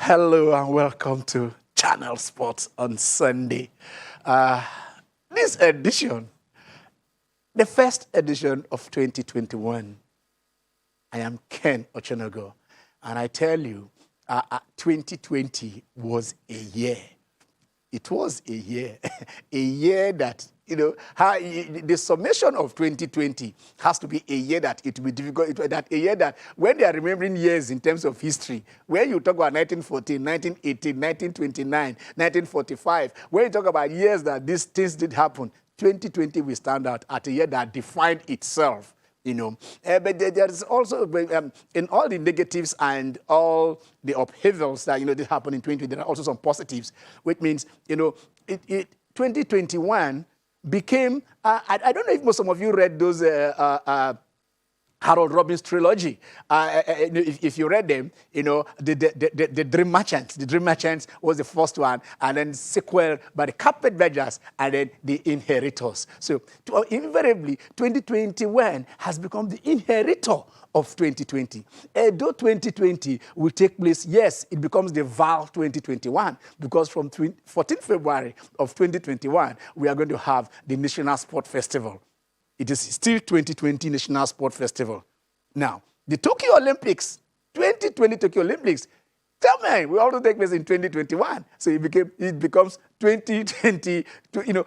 Hello and welcome to Channel Sports on Sunday. This edition, the first edition of 2021. I am Ken Ochonogo, and I tell you, 2020 was a year. It was a year, a year that, the summation of 2020 has to be a year that it will be difficult, a year that when they are remembering years in terms of history, when you talk about 1914, 1918, 1929, 1945, when you talk about years that these things did happen, 2020 will stand out at a year that defined itself. But there is also, in all the negatives and all the upheavals that, did happen in 2020, there are also some positives, which means, 2021 became, I don't know if most of you read those Harold Robbins trilogy. If you read them, the Dream Merchants. The Dream Merchants was the first one, and then sequel by the Carpetbaggers, and then the Inheritors. So invariably, 2021 has become the inheritor of 2020. Though 2020 will take place, yes, it becomes the VAL 2021, because from 14 February of 2021, we are going to have the National Sport Festival. It is still 2020 National Sport Festival. Now, the Tokyo Olympics, 2020 Tokyo Olympics, tell me, we also take place in 2021. So it becomes 2020,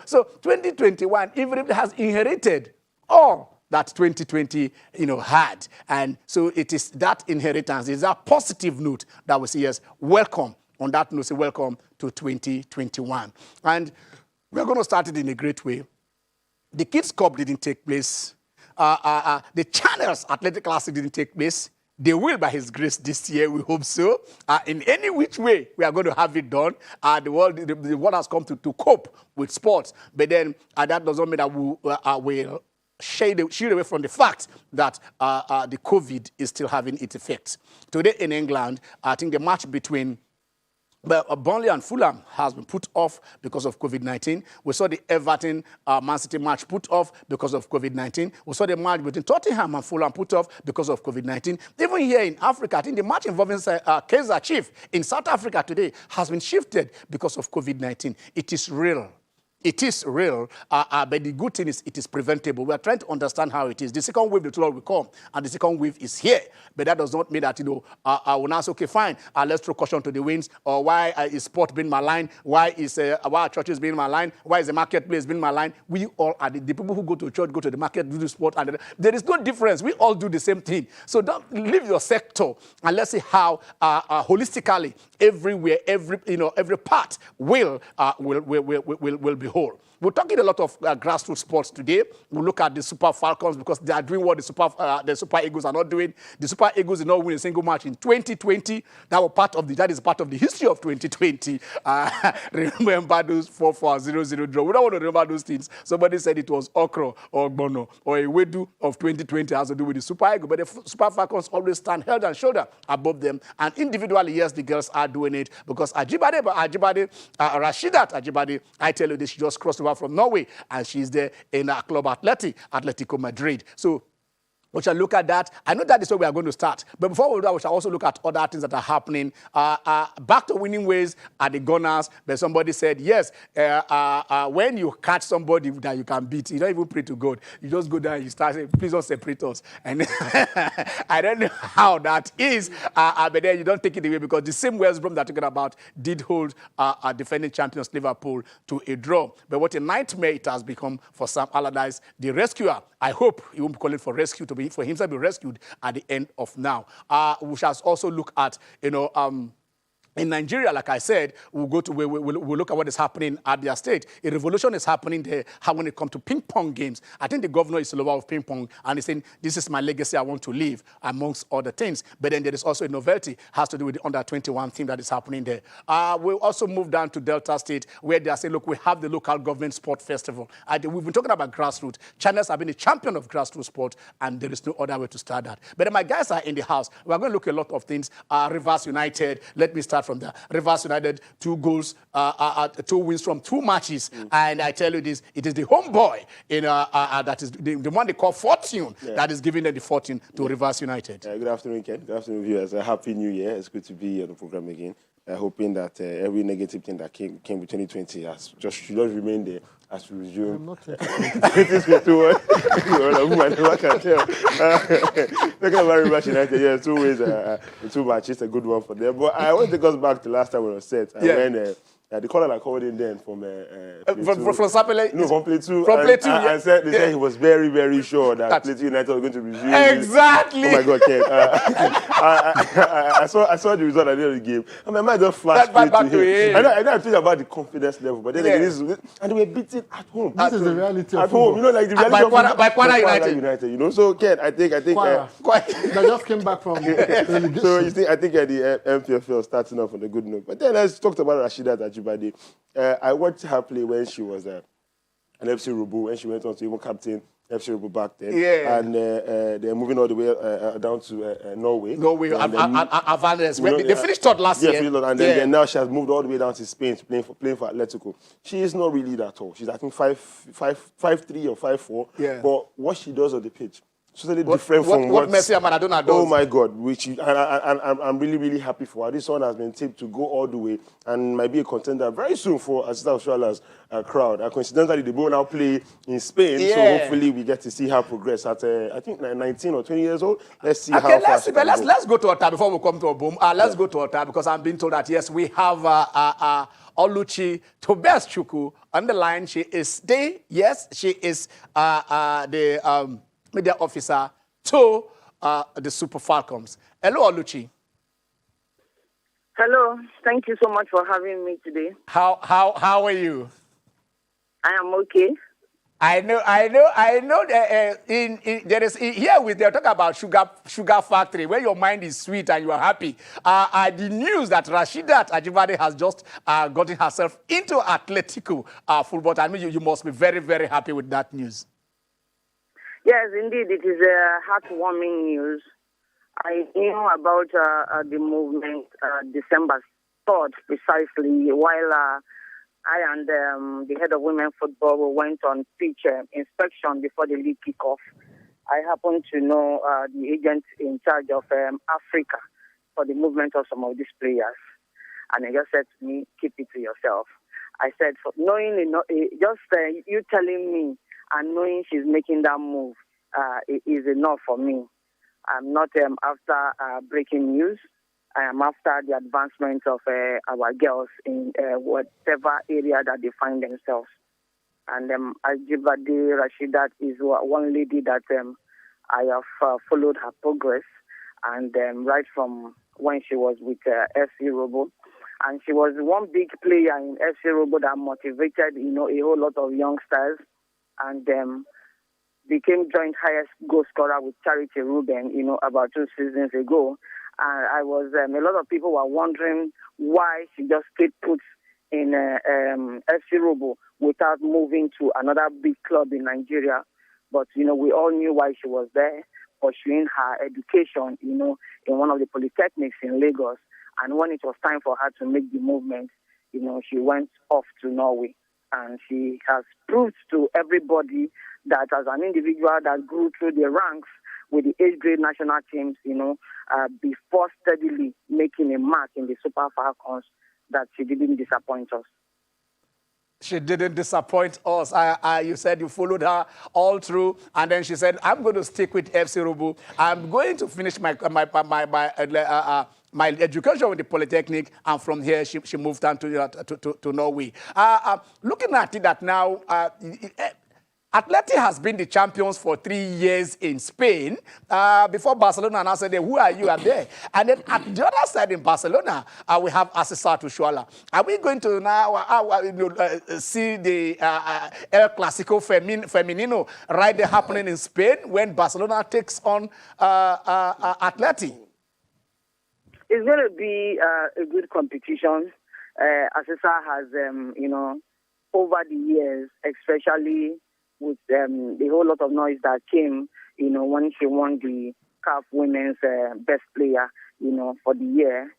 so 2021, even if it has inherited all that 2020, had. And so it is that inheritance, is that positive note that we see as welcome. On that note, say welcome to 2021. And we're going to start it in a great way. The Kids Cup didn't take place. The Channels Athletic Classic didn't take place. They will, by His grace, this year. We hope so. In any which way, we are going to have it done. The world has come to cope with sports. But then that doesn't mean that we will shield away from the fact that the COVID is still having its effects. Today in England, I think the match between Burnley and Fulham has been put off because of COVID-19. We saw the Everton-Man City match put off because of COVID-19. We saw the match between Tottenham and Fulham put off because of COVID-19. Even here in Africa, I think the match involving Kaizer Chiefs in South Africa today has been shifted because of COVID-19. It is real. It is real, but the good thing is it is preventable. We are trying to understand how it is. The second wave, the total will come, and the second wave is here. But that does not mean that, I will now say, okay, fine, let's throw caution to the winds, or why is sport being maligned? Why are churches being maligned? Why is the marketplace being maligned? We all are the people who go to church, go to the market, do the sport, and there is no difference. We all do the same thing. So don't leave your sector, and let's see how holistically everywhere, every part will be whole. We're talking a lot of grassroots sports today. We'll look at the Super Falcons because they are doing what the Super Eagles are not doing. The Super Eagles did not win a single match in 2020. That is part of the history of 2020. Remember those 4-4-0-0 draw. We don't want to remember those things. Somebody said it was okra or gbono or a wedu of 2020 has to do with the Super Eagles. But the Super Falcons always stand head and shoulder above them. And individually, yes, the girls are doing it because Rashidat Ajibade, I tell you this, she just crossed over from Norway, and she's there in our club Atletico Madrid. So we shall look at that. I know that is where we are going to start. But before we do that, we shall also look at other things that are happening. Back to winning ways at the Gunners. But somebody said, yes, when you catch somebody that you can beat, you don't even pray to God. You just go down and you start saying, please don't separate us. And I don't know how that is. But then you don't take it away because the same West Brom that you're talking about did hold defending champions Liverpool to a draw. But what a nightmare it has become for Sam Allardyce, the rescuer. I hope he won't be calling for rescue for himself to be rescued at the end of now. We shall also look at, in Nigeria, like I said, we'll look at what is happening in Abia State. A revolution is happening there when it comes to ping pong games. I think the governor is a lover of ping pong, and he's saying, this is my legacy I want to leave, amongst other things. But then there is also a novelty, has to do with the under-21 thing that is happening there. We'll also move down to Delta State, where they are saying, look, we have the local government sport festival. We've been talking about grassroots. Channels have been a champion of grassroots sport, and there is no other way to start that. But my guys are in the house. We're going to look at a lot of things. Rivers United, let me start from there. Rivers United, 2 goals, 2 wins from 2 matches. And I tell you this, it is the homeboy that is the one they call Fortune that is giving them the fortune to Rivers United. Good afternoon, Ken. Good afternoon, viewers. Happy New Year. It's good to be on the program again. hoping that every negative thing that came with 2020 should just remain there as we resume. I'm not 2021. I can tell. Talking about Rivers United, yeah, 2 ways, the 2 matches, a good one for them. But I want to take us back to last time we were set. When the caller I called in then from Sapele? No, from Play 2. From Play 2, and said they said he was very, very sure that Play 2 United was going to resume. Exactly. Oh my God, Ken. I saw the result at the end of the game. And my mind just flashed back to to him. I know I think about the confidence level, but then again, and they were beaten at home. This is the reality of at home, football. like the reality by Kwara United. So Ken, I think Kwara. They just came back from relegation. So you see, I think the NWFL starting off on a good note. But then let's talk about Rasheedat Ajibade. I watched her play when she was an FC Rubu, when she went on to even captain FC Rubu back then. Yeah. And they're moving all the way down to Norway. Avanes. They finished third last year. And then now she has moved all the way down to Spain to playing for Atletico. She is not really that tall. She's I think 5'3" or 5'4". Yeah. But what she does on the pitch, totally different from what Messi and Maradona does. Oh my God! I'm really, really happy for her. This one has been tipped to go all the way and might be a contender very soon for Assistant Australia's crowd. Coincidentally, they will now play in Spain, so hopefully we get to see her progress at I think 19 or 20 years old. Let's see how far she can go. Let's go to Otta before we come to Obum. Let's go to Otta because I'm being told that yes, we have Oluchi Tobias Chukwu on the line. She is she is the media officer to the Super Falcons. Hello, Oluchi. Hello. Thank you so much for having me today. How are you? I am okay. I know. There is here they're talking about sugar factory where your mind is sweet and you are happy. The news that Rasheedat Ajibade has just gotten herself into Atletico football. I mean, you must be very, very happy with that news. Yes, indeed, it is heartwarming news. I knew about the movement December 3rd precisely, while I and the head of women football went on pitch inspection before the league kickoff. I happen to know the agent in charge of Africa for the movement of some of these players. And he just said to me, keep it to yourself. I said, you telling me and knowing she's making that move is enough for me. I'm not after breaking news. I am after the advancement of our girls in whatever area that they find themselves. And Ajibade Rasheedat is one lady that I have followed her progress, and right from when she was with FC Robo. And she was one big player in FC Robo that motivated, a whole lot of youngsters, and became joint highest goal scorer with Charity Ruben, about 2 seasons ago. And I was, a lot of people were wondering why she just stayed put in FC Robo without moving to another big club in Nigeria. But, we all knew why she was there, pursuing her education, in one of the polytechnics in Lagos. And when it was time for her to make the movement, she went off to Norway. And she has proved to everybody that as an individual that grew through the ranks with the age-grade national teams, before steadily making a mark in the Super Falcons, that she didn't disappoint us. She didn't disappoint us. You said you followed her all through, and then she said, I'm going to stick with FC Rubu. I'm going to finish my education with the Polytechnic, and from here she moved on to Norway. Looking at it that now, Atleti has been the champions for 3 years in Spain. Before Barcelona now said, who are you? I'm there. And then at the other side in Barcelona, we have Asisat Ushuala. Are we going to now see the El Clasico Femenino right there happening in Spain when Barcelona takes on Atleti? It's going to be a good competition. Asisa has, over the years, especially with the whole lot of noise that came, when she won the CAF Women's Best Player, for the year.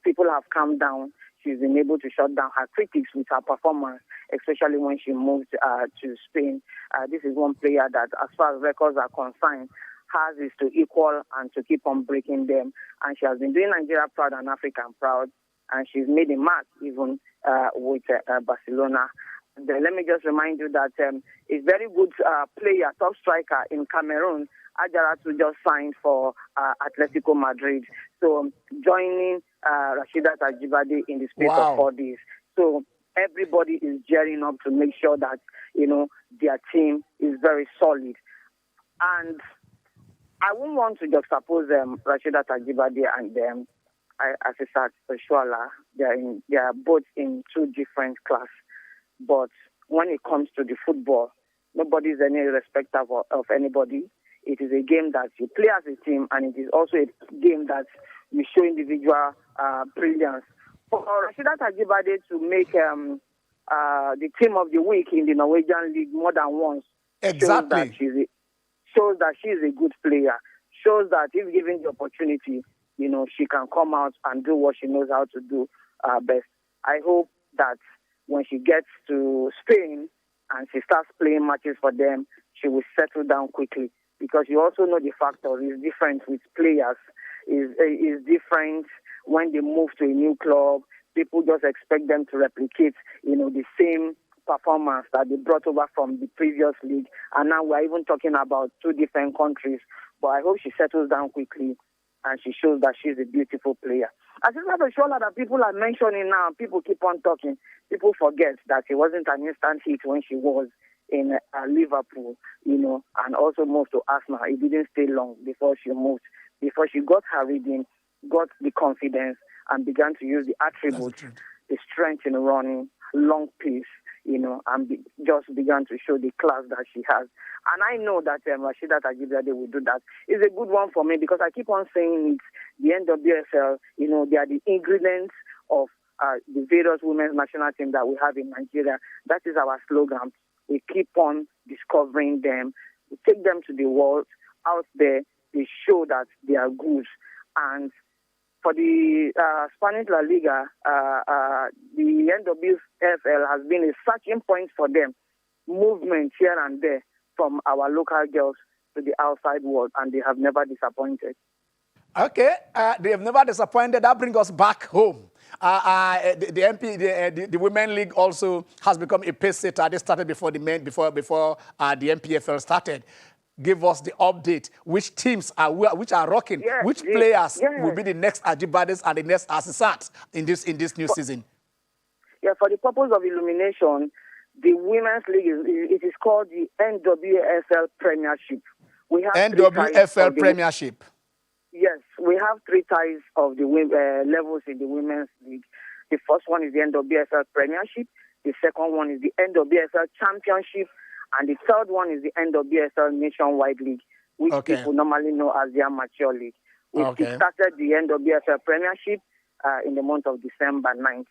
People have calmed down. She's been able to shut down her critics with her performance, especially when she moved to Spain. This is one player that, as far as records are concerned, hers is to equal and to keep on breaking them. And she has been doing Nigeria proud and Africa proud. And she's made a mark even with Barcelona. And, let me just remind you that a very good player, top striker in Cameroon, Ajaratu, just signed for Atletico Madrid. So joining Rasheedat Ajibade in the space of 4 days. So everybody is gearing up to make sure that, their team is very solid. And I wouldn't want to juxtapose Rasheedat Ajibade and Asisat Oshoala. They are both in 2 different classes. But when it comes to the football, nobody is any respecter of anybody. It is a game that you play as a team, and it is also a game that you show individual brilliance. For Rasheedat Ajibade to make the team of the week in the Norwegian league more than once exactly shows that she is a good player. Shows that if given the opportunity, she can come out and do what she knows how to do best. I hope that when she gets to Spain and she starts playing matches for them, she will settle down quickly. Because you also know the factor is different with players. Is different when they move to a new club. People just expect them to replicate, the same performance that they brought over from the previous league. And now we're even talking about 2 different countries. But I hope she settles down quickly and she shows that she's a beautiful player. As it's not a show that people are mentioning now, people keep on talking. People forget that it wasn't an instant hit when she was in Liverpool, and also moved to Arsenal. It didn't stay long before she moved, before she got her reading, got the confidence, and began to use the attributes, the strength in running, long pace, and just began to show the class that she has. And I know that Rasheedat Ajibade will do that. It's a good one for me because I keep on saying it. The NWFL, they are the ingredients of the various women's national team that we have in Nigeria. That is our slogan. We keep on discovering them. We take them to the world. Out there, they show that they are good. And for the Spanish La Liga, the NWFL has been a searching point for them. Movement here and there from our local girls to the outside world, and they have never disappointed. Okay, they have never disappointed. That brings us back home. The Women League also has become a pace setter. They started before the the NPFL started. Give us the update. Which teams are rocking? Yes, Which players will be the next Ajibades and the next Asisat in this new season? Yeah, for the purpose of illumination, the Women's League is called the NWFL Premiership. We have NWFL Premiership. Yes, we have 3 ties of the levels in the Women's League. The first one is the NWFL Premiership. The second one is the NWFL Championship. And the third one is the NWFL Nationwide League, which people normally know as the Amateur League. We started the NWFL Premiership in the month of December 9th.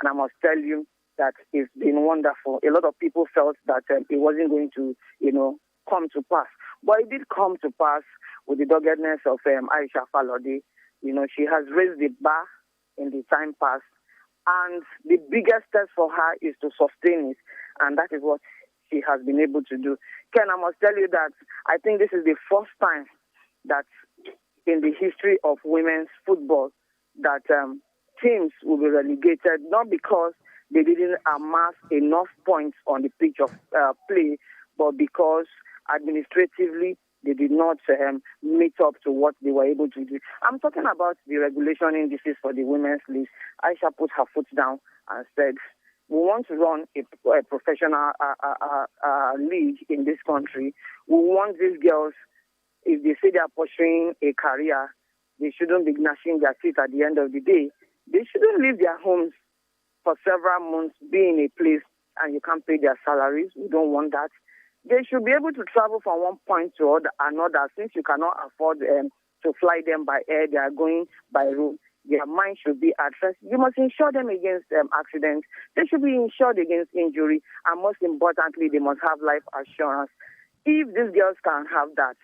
And I must tell you that it's been wonderful. A lot of people felt that it wasn't going to, come to pass. But it did come to pass with the doggedness of Aisha Falode. She has raised the bar in the time past. And the biggest test for her is to sustain it. And that is what she has been able to do. Ken, I must tell you that I think this is the first time that in the history of women's football that teams will be relegated, not because they didn't amass enough points on the pitch of play, but because administratively they did not meet up to what they were able to do. I'm talking about the regulation indices for the Women's League. Aisha put her foot down and said, we want to run a professional league in this country. We want these girls, if they say they are pursuing a career, they shouldn't be gnashing their teeth at the end of the day. They shouldn't leave their homes for several months, be in a place, and you can't pay their salaries. We don't want that. They should be able to travel from one point to another. Since you cannot afford to fly them by air, they are going by road. Their mind should be at rest. You must insure them against accidents. They should be insured against injury. And most importantly, they must have life assurance. If these girls can have that,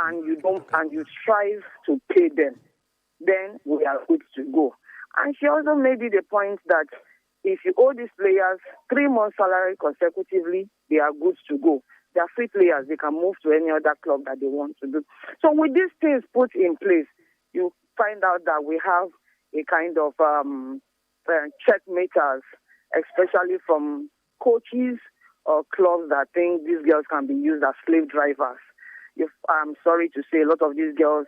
and you strive to pay them, then we are good to go. And she also made it a point that if you owe these players 3 months' salary consecutively, they are good to go. They are free players. They can move to any other club that they want to do. So with these things put in place, you find out that we have a kind of checkmaters, especially from coaches or clubs that think these girls can be used as slave drivers. I'm sorry to say, a lot of these girls,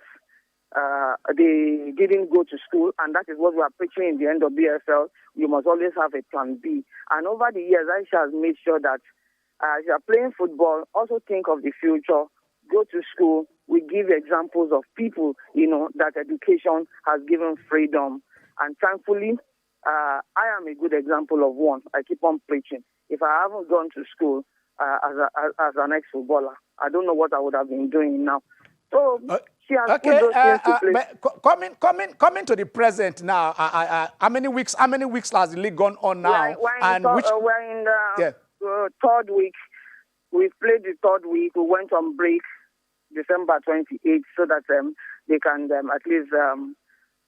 they didn't go to school, and that is what we are preaching in the NWFL. You must always have a plan B. And over the years, Aisha has made sure that as you are playing football, also think of the future, go to school. We give examples of people, that education has given freedom. And thankfully, I am a good example of one. I keep on preaching. If I haven't gone to school as an ex-footballer, I don't know what I would have been doing now. So she has put those things to place. Coming to the present now. How many weeks has the league gone on now? We're in the third week. We played the third week. We went on break December 28th so that they can at least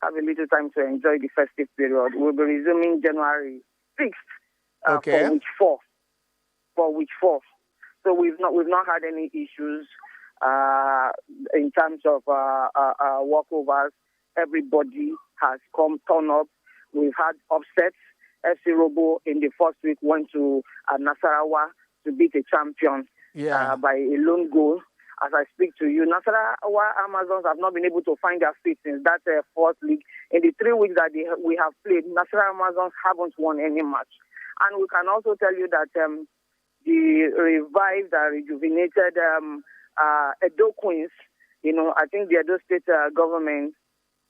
have a little time to enjoy the festive period. We'll be resuming January 6th for week 4. For week 4. So we've not had any issues in terms of walkovers. Everybody has turned up. We've had upsets. FC Robo in the first week went to Nasarawa to beat a champion by a lone goal. As I speak to you, Nasarawa Amazons have not been able to find their feet since that fourth league. In the 3 weeks that we have played, Nasarawa Amazons haven't won any match. And we can also tell you that the revived and rejuvenated Edo Queens, I think the Edo State government,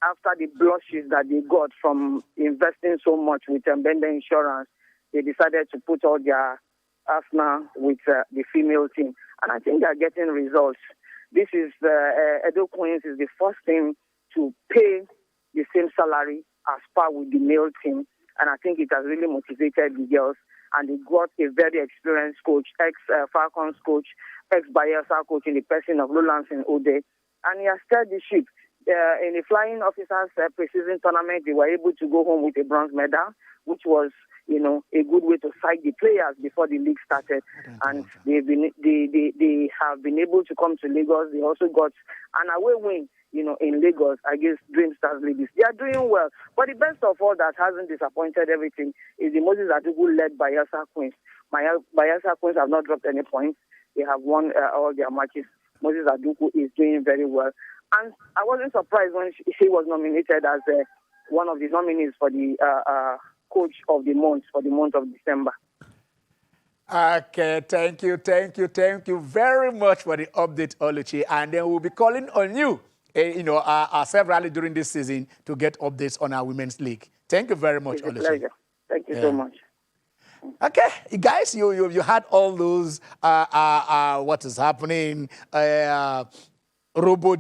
after the blushes that they got from investing so much with Bender Insurance, they decided to put all their arsenal with the female team. And I think they're getting results. This is, Edo Queens is the first team to pay the same salary as par with the male team. And I think it has really motivated the girls. And they got a very experienced coach, ex-Falcons coach, ex-Bayelsa coach in the person of Lowlands in Ode. And he has stirred the ship. In the flying officers preseason tournament, they were able to go home with a bronze medal, which was, a good way to cite the players before the league started. And they have been able to come to Lagos. They also got an away win, in Lagos against Dream Stars ladies. They are doing well. But the best of all that hasn't disappointed everything is the Moses Adugu led Bayelsa Queens. Bayelsa Queens have not dropped any points. They have won all their matches. Moses Adugu is doing very well. And I wasn't surprised when she was nominated as one of the nominees for the coach of the month for the month of December. Okay, thank you very much for the update, Oluchi. And then we'll be calling on you, severally during this season to get updates on our women's league. Thank you very much, Oluchi. It's a pleasure. Thank you so much. Okay, guys, you had all those what is happening. The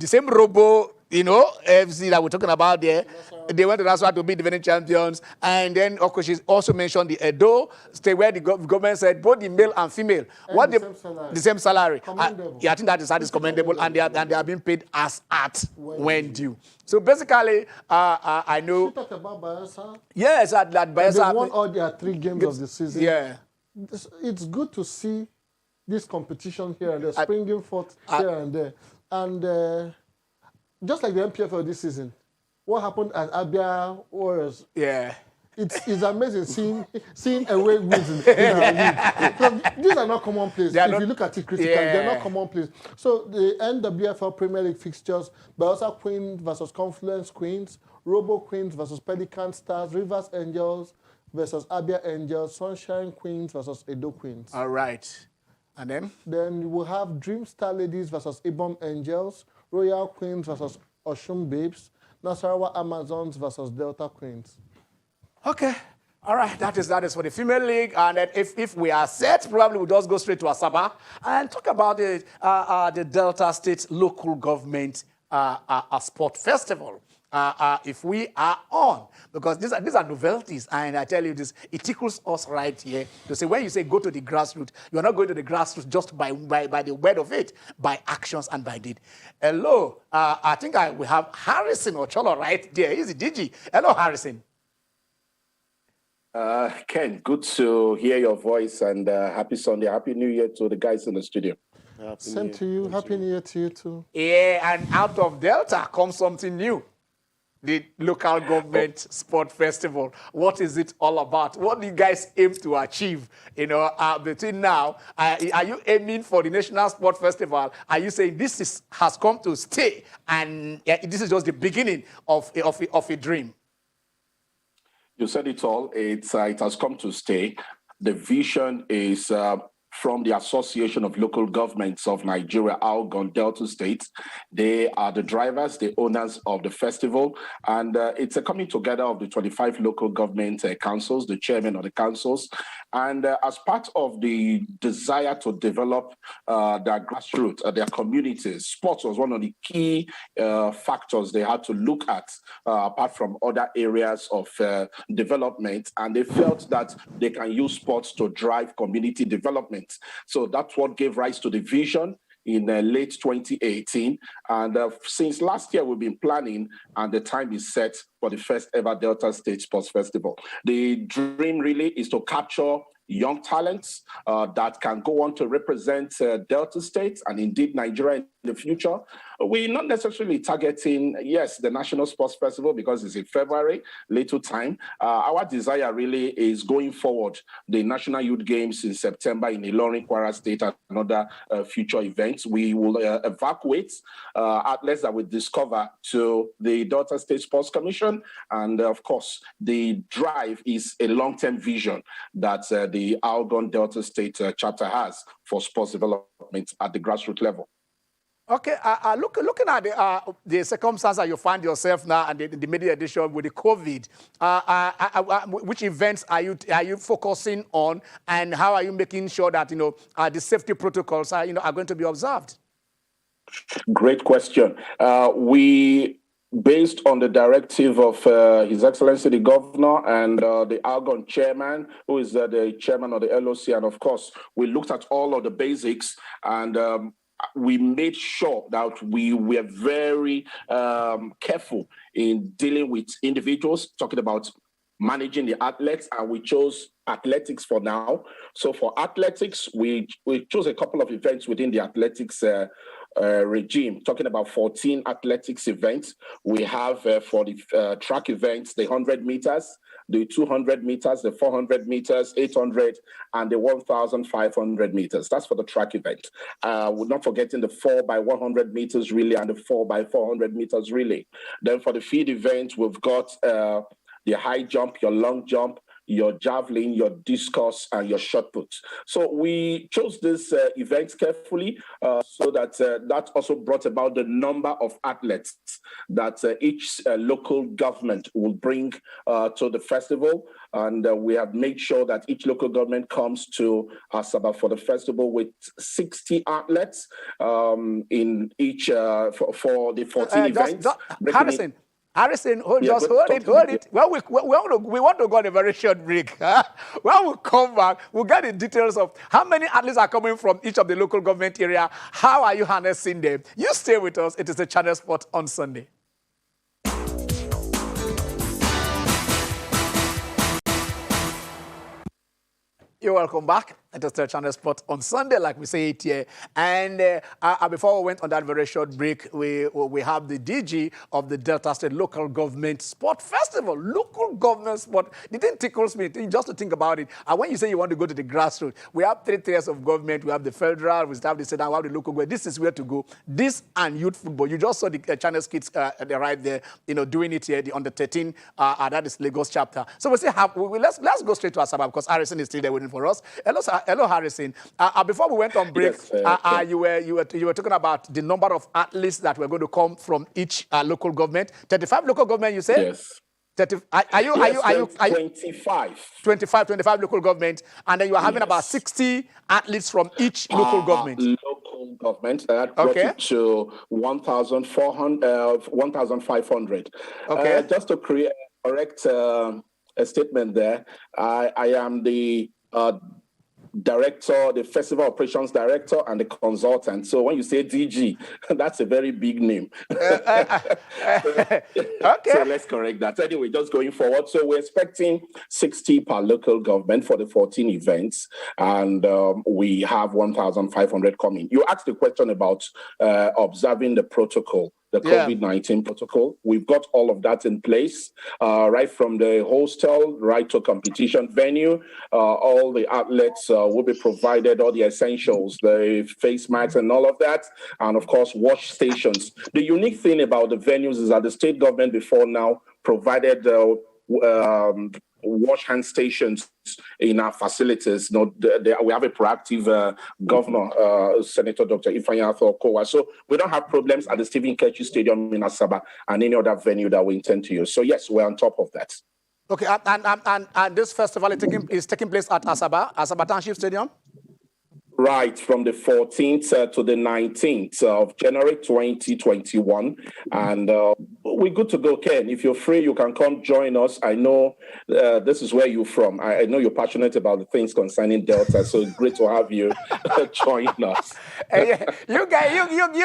same Robo, FC that we're talking about there. They went to Grassroots to be defending champions. And then, of course, she also mentioned the Edo state where the government said both the male and female. The same salary. Commendable. I think that is commendable. And they are being paid as at when due. So basically, I know. She talked about Bayelsa. Yes, that Bayelsa. They won all their 3 games of the season. Yeah. It's good to see this competition here and there, springing forth here and there. And just like the NPFL this season, what happened at Abia Warriors? Yeah. It's amazing seeing away wins in our league. So these are not commonplace. If you look at it critically, they're not commonplace. So the NWFL Premier League fixtures, Bayelsa Queens versus Confluence Queens, Robo Queens versus Pelican Stars, Rivers Angels versus Abia Angels, Sunshine Queens versus Edo Queens. All right. And then? Then we'll have Dream Star Ladies versus Ibom Angels, Royal Queens versus Oshun Babes, Nasarawa Amazons versus Delta Queens. Okay. All right. That is for the female league. And then if we are set, probably we'll just go straight to Asaba and talk about the Delta State local government sport festival. If we are on, because these are novelties, and I tell you this, it tickles us right here to say when you say go to the grassroots, you're not going to the grassroots just by the word of it, by actions and by deed. Hello, I think we have Harrison Ocholo right there. He's the DG. Hello, Harrison. Ken, good to hear your voice, and happy Sunday, happy New Year to the guys in the studio. Same to you. Happy New Year to you too. Yeah, and out of Delta comes something new. The local government sport festival. What is it all about? What do you guys aim to achieve? Between now, are you aiming for the national sport festival? Are you saying this has come to stay, and this is just the beginning of a dream? You said it all. It has come to stay. The vision is from the Association of Local Governments of Nigeria, Algon Delta State. They are the drivers, the owners of the festival, and it's a coming together of the 25 local government councils, the chairman of the councils, and as part of the desire to develop their grassroots, their communities, sports was one of the key factors they had to look at, apart from other areas of development, and they felt that they can use sports to drive community development. So that's what gave rise to the vision in late 2018. And since last year, we've been planning, and the time is set for the first ever Delta State Sports Festival. The dream really is to capture young talents that can go on to represent Delta State and indeed Nigeria in the future. We're not necessarily targeting, yes, the National Sports Festival because it's in February, little time. Our desire really is going forward, the National Youth Games in September in Ilorin, Kwara State, and other future events. We will evacuate athletes that we discover to the Delta State Sports Commission. And of course, the drive is a long-term vision that the Algon Delta State chapter has for sports development at the grassroots level. Okay, looking at the circumstances that you find yourself now and the media edition with the COVID, which events are you focusing on, and how are you making sure that the safety protocols are going to be observed? Great question. We, based on the directive of His Excellency the Governor and the Algon Chairman, who is the chairman of the LOC, and of course, we looked at all of the basics, and we made sure that we were very careful in dealing with individuals, talking about managing the athletes, and we chose athletics for now. So for athletics, we chose a couple of events within the athletics regime, talking about 14 athletics events. We have for the track events, the 100 meters, the 200 meters, the 400 meters, 800, and the 1,500 meters. That's for the track event. We're not forgetting the 4x100 meters relay and the 4x400 meters relay. Then for the field event, we've got the high jump, your long jump, your javelin, your discus, and your shot put. So we chose this event carefully so that that also brought about the number of athletes that each local government will bring to the festival. And we have made sure that each local government comes to Asaba for the festival with 60 athletes in each for the 14 events. Harrison, hold it. Well, we want to go on a very short break. Huh? When we come back, we'll get the details of how many athletes are coming from each of the local government area. How are you harnessing them? You stay with us. It is the Channel Sport on Sunday. You're welcome back. It is the Channel Sport on Sunday, like we say it here. And before we went on that very short break, we have the DG of the Delta State Local Government Sport Festival. Local Government Sport. It didn't tickles me just to think about it. And when you say you want to go to the grassroots, we have 3 tiers of government. We have the federal, we have the state, and we have the local government. This is where to go. This and youth football. You just saw the Channel kids right there, doing it here, the under 13, that is Lagos chapter. So we say, let's go straight to Asaba because Harrison is still there waiting for us. Hello, Harrison. Before we went on break, yes, you were talking about the number of athletes that were going to come from each local government. 35 local government, you said? Yes. 30, are you 25. 25 local government, and then you are having about 60 athletes from each local government. Local government, that brought it to 1,500. Okay. Just to create a correct a statement there, I am the director, the festival operations director, and the consultant. So when you say DG, that's a very big name. Okay. So let's correct that. Anyway, just going forward. So we're expecting 60 per local government for the 14 events, and we have 1,500 coming. You asked the question about observing the protocol. The COVID-19 protocol. We've got all of that in place, right from the hostel, right to competition venue. All the outlets will be provided, all the essentials, the face masks and all of that. And of course, wash stations. The unique thing about the venues is that the state government before now provided wash hand stations in our facilities. We have a proactive governor, Senator Dr. Ifeanyi Okowa. So we don't have problems at the Stephen Keshi Stadium in Asaba and any other venue that we intend to use. So yes, we're on top of that. Okay, and this festival is taking place at Asaba Township Stadium? Right, from the 14th to the 19th of January 2021. And we're good to go, Ken. If you're free, you can come join us. I know this is where you're from. I know you're passionate about the things concerning Delta, so it's great to have you join us. You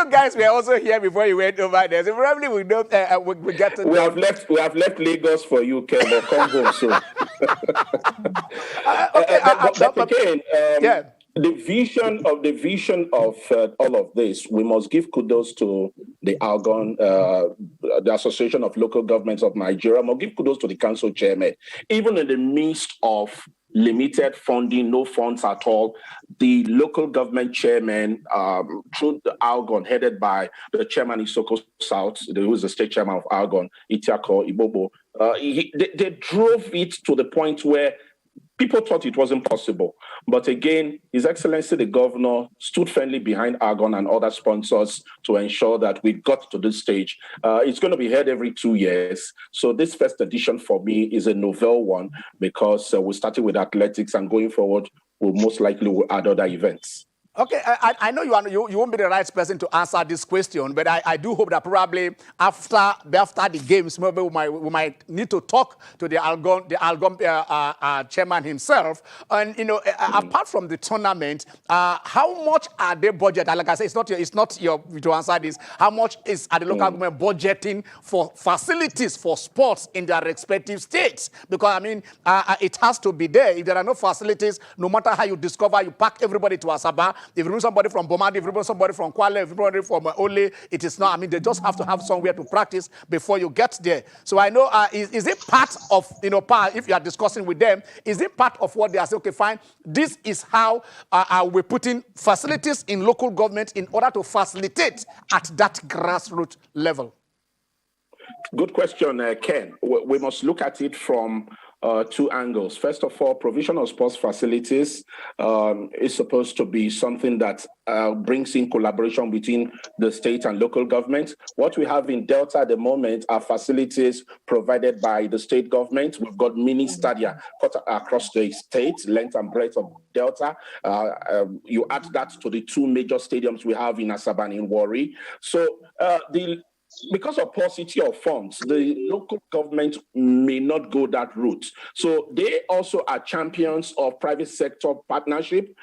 guys were also here before you went over there. So probably we don't we get to. We have left Lagos for you, Ken. But come home soon. But again, yeah. The vision of all of this, we must give kudos to the ALGON, the Association of Local Governments of Nigeria. We must give kudos to the council chairman. Even in the midst of limited funding, no funds at all, the local government chairman, through the ALGON, headed by the chairman Isoko South, who is the state chairman of ALGON, Itiako Ibobo, they drove it to the point where people thought it wasn't possible. But again, His Excellency the Governor stood firmly behind ALGON and other sponsors to ensure that we got to this stage. It's going to be held every 2 years. So this first edition for me is a novel one because we started with athletics and going forward, we'll most likely will add other events. Okay, I know you won't be the right person to answer this question, but I do hope that probably after the games, maybe we might need to talk to the ALGON chairman himself. And apart from the tournament, how much are they budgeted? Like I said, it's not your to answer this. How much is the local government budgeting for facilities for sports in their respective states? Because I mean, it has to be there. If there are no facilities, no matter how you discover, you pack everybody to Asaba. If you bring somebody from Bomadi, if you bring somebody from Kwale, if you bring somebody from Ole, it is not. I mean, they just have to have somewhere to practice before you get there. So I know, is it part of, if you are discussing with them, is it part of what they are saying, okay, fine, this is how we're putting facilities in local government in order to facilitate at that grassroots level? Good question, Ken. We must look at it from two angles. First of all, provision of sports facilities is supposed to be something that brings in collaboration between the state and local government. What we have in Delta at the moment are facilities provided by the state government. We've got mini stadia across the state, length and breadth of Delta. You add that to the two major stadiums we have in Asaba and in Warri. So because of paucity of funds, the local government may not go that route. So they also are champions of private sector partnership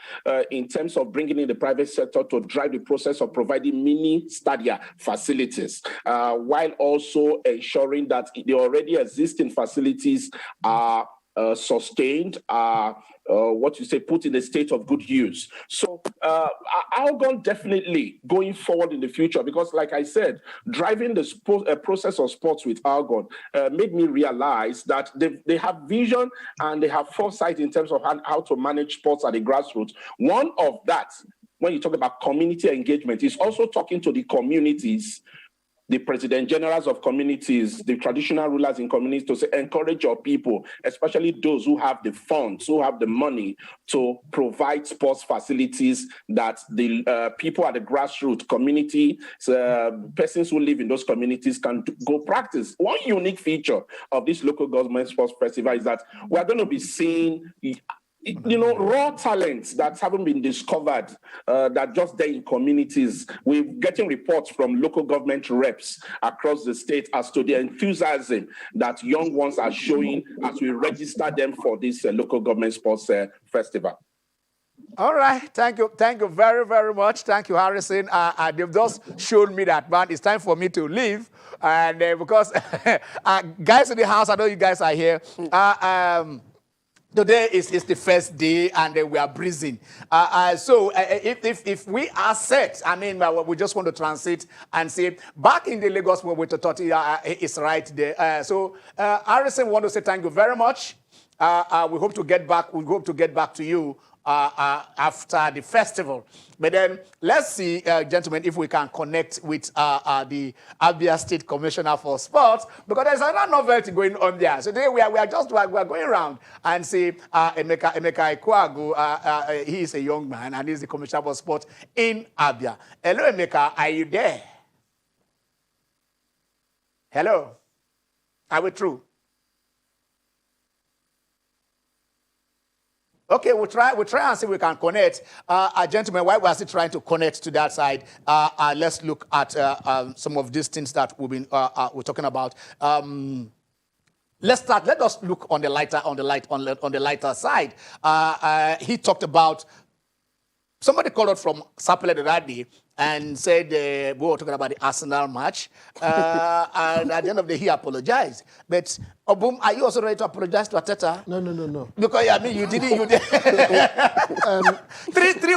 in terms of bringing in the private sector to drive the process of providing mini stadia facilities, while also ensuring that the already existing facilities are sustained, put in a state of good use. So ALGON definitely going forward in the future, because like I said, driving the process of sports with ALGON made me realize that they have vision and they have foresight in terms of how to manage sports at the grassroots. One of that, when you talk about community engagement, is also talking to the communities, the president generals of communities, the traditional rulers in communities, to say, encourage your people, especially those who have the funds, who have the money to provide sports facilities that the people at the grassroots community, persons who live in those communities can go practice. One unique feature of this local government sports festival is that we're going to be seeing raw talents that haven't been discovered, that just there in communities. We're getting reports from local government reps across the state as to the enthusiasm that young ones are showing as we register them for this local government sports festival. All right, thank you very, very much. Thank you, Harrison. They've just shown me that, man, it's time for me to leave. And because, guys in the house, I know you guys are here. Today is the first day, and we are breezing. So if we are set, I mean, we just want to transit and say, back in the Lagos where we're talking, it's right there. So Harrison, want to say thank you very much. We hope to get back. We hope to get back to you after the festival. But then let's see, gentlemen, if we can connect with the Abia State Commissioner for Sports, because there's another novelty going on there. So today we are going around and see Emeka Ikwagu. He is a young man and he's the Commissioner for Sports in Abia. Hello, Emeka, are you there? Hello, are we through? Okay, we'll try and see if we can connect. Gentlemen, while we're still trying to connect to that side, let's look at some of these things that we're talking about. Let's start. Let us look on the lighter side. He talked about somebody called out from Sapele that day and said we were talking about the Arsenal match. And at the end of the day, he apologized. But Obum, are you also ready to apologize to Ateta? No. Because I mean, you did. three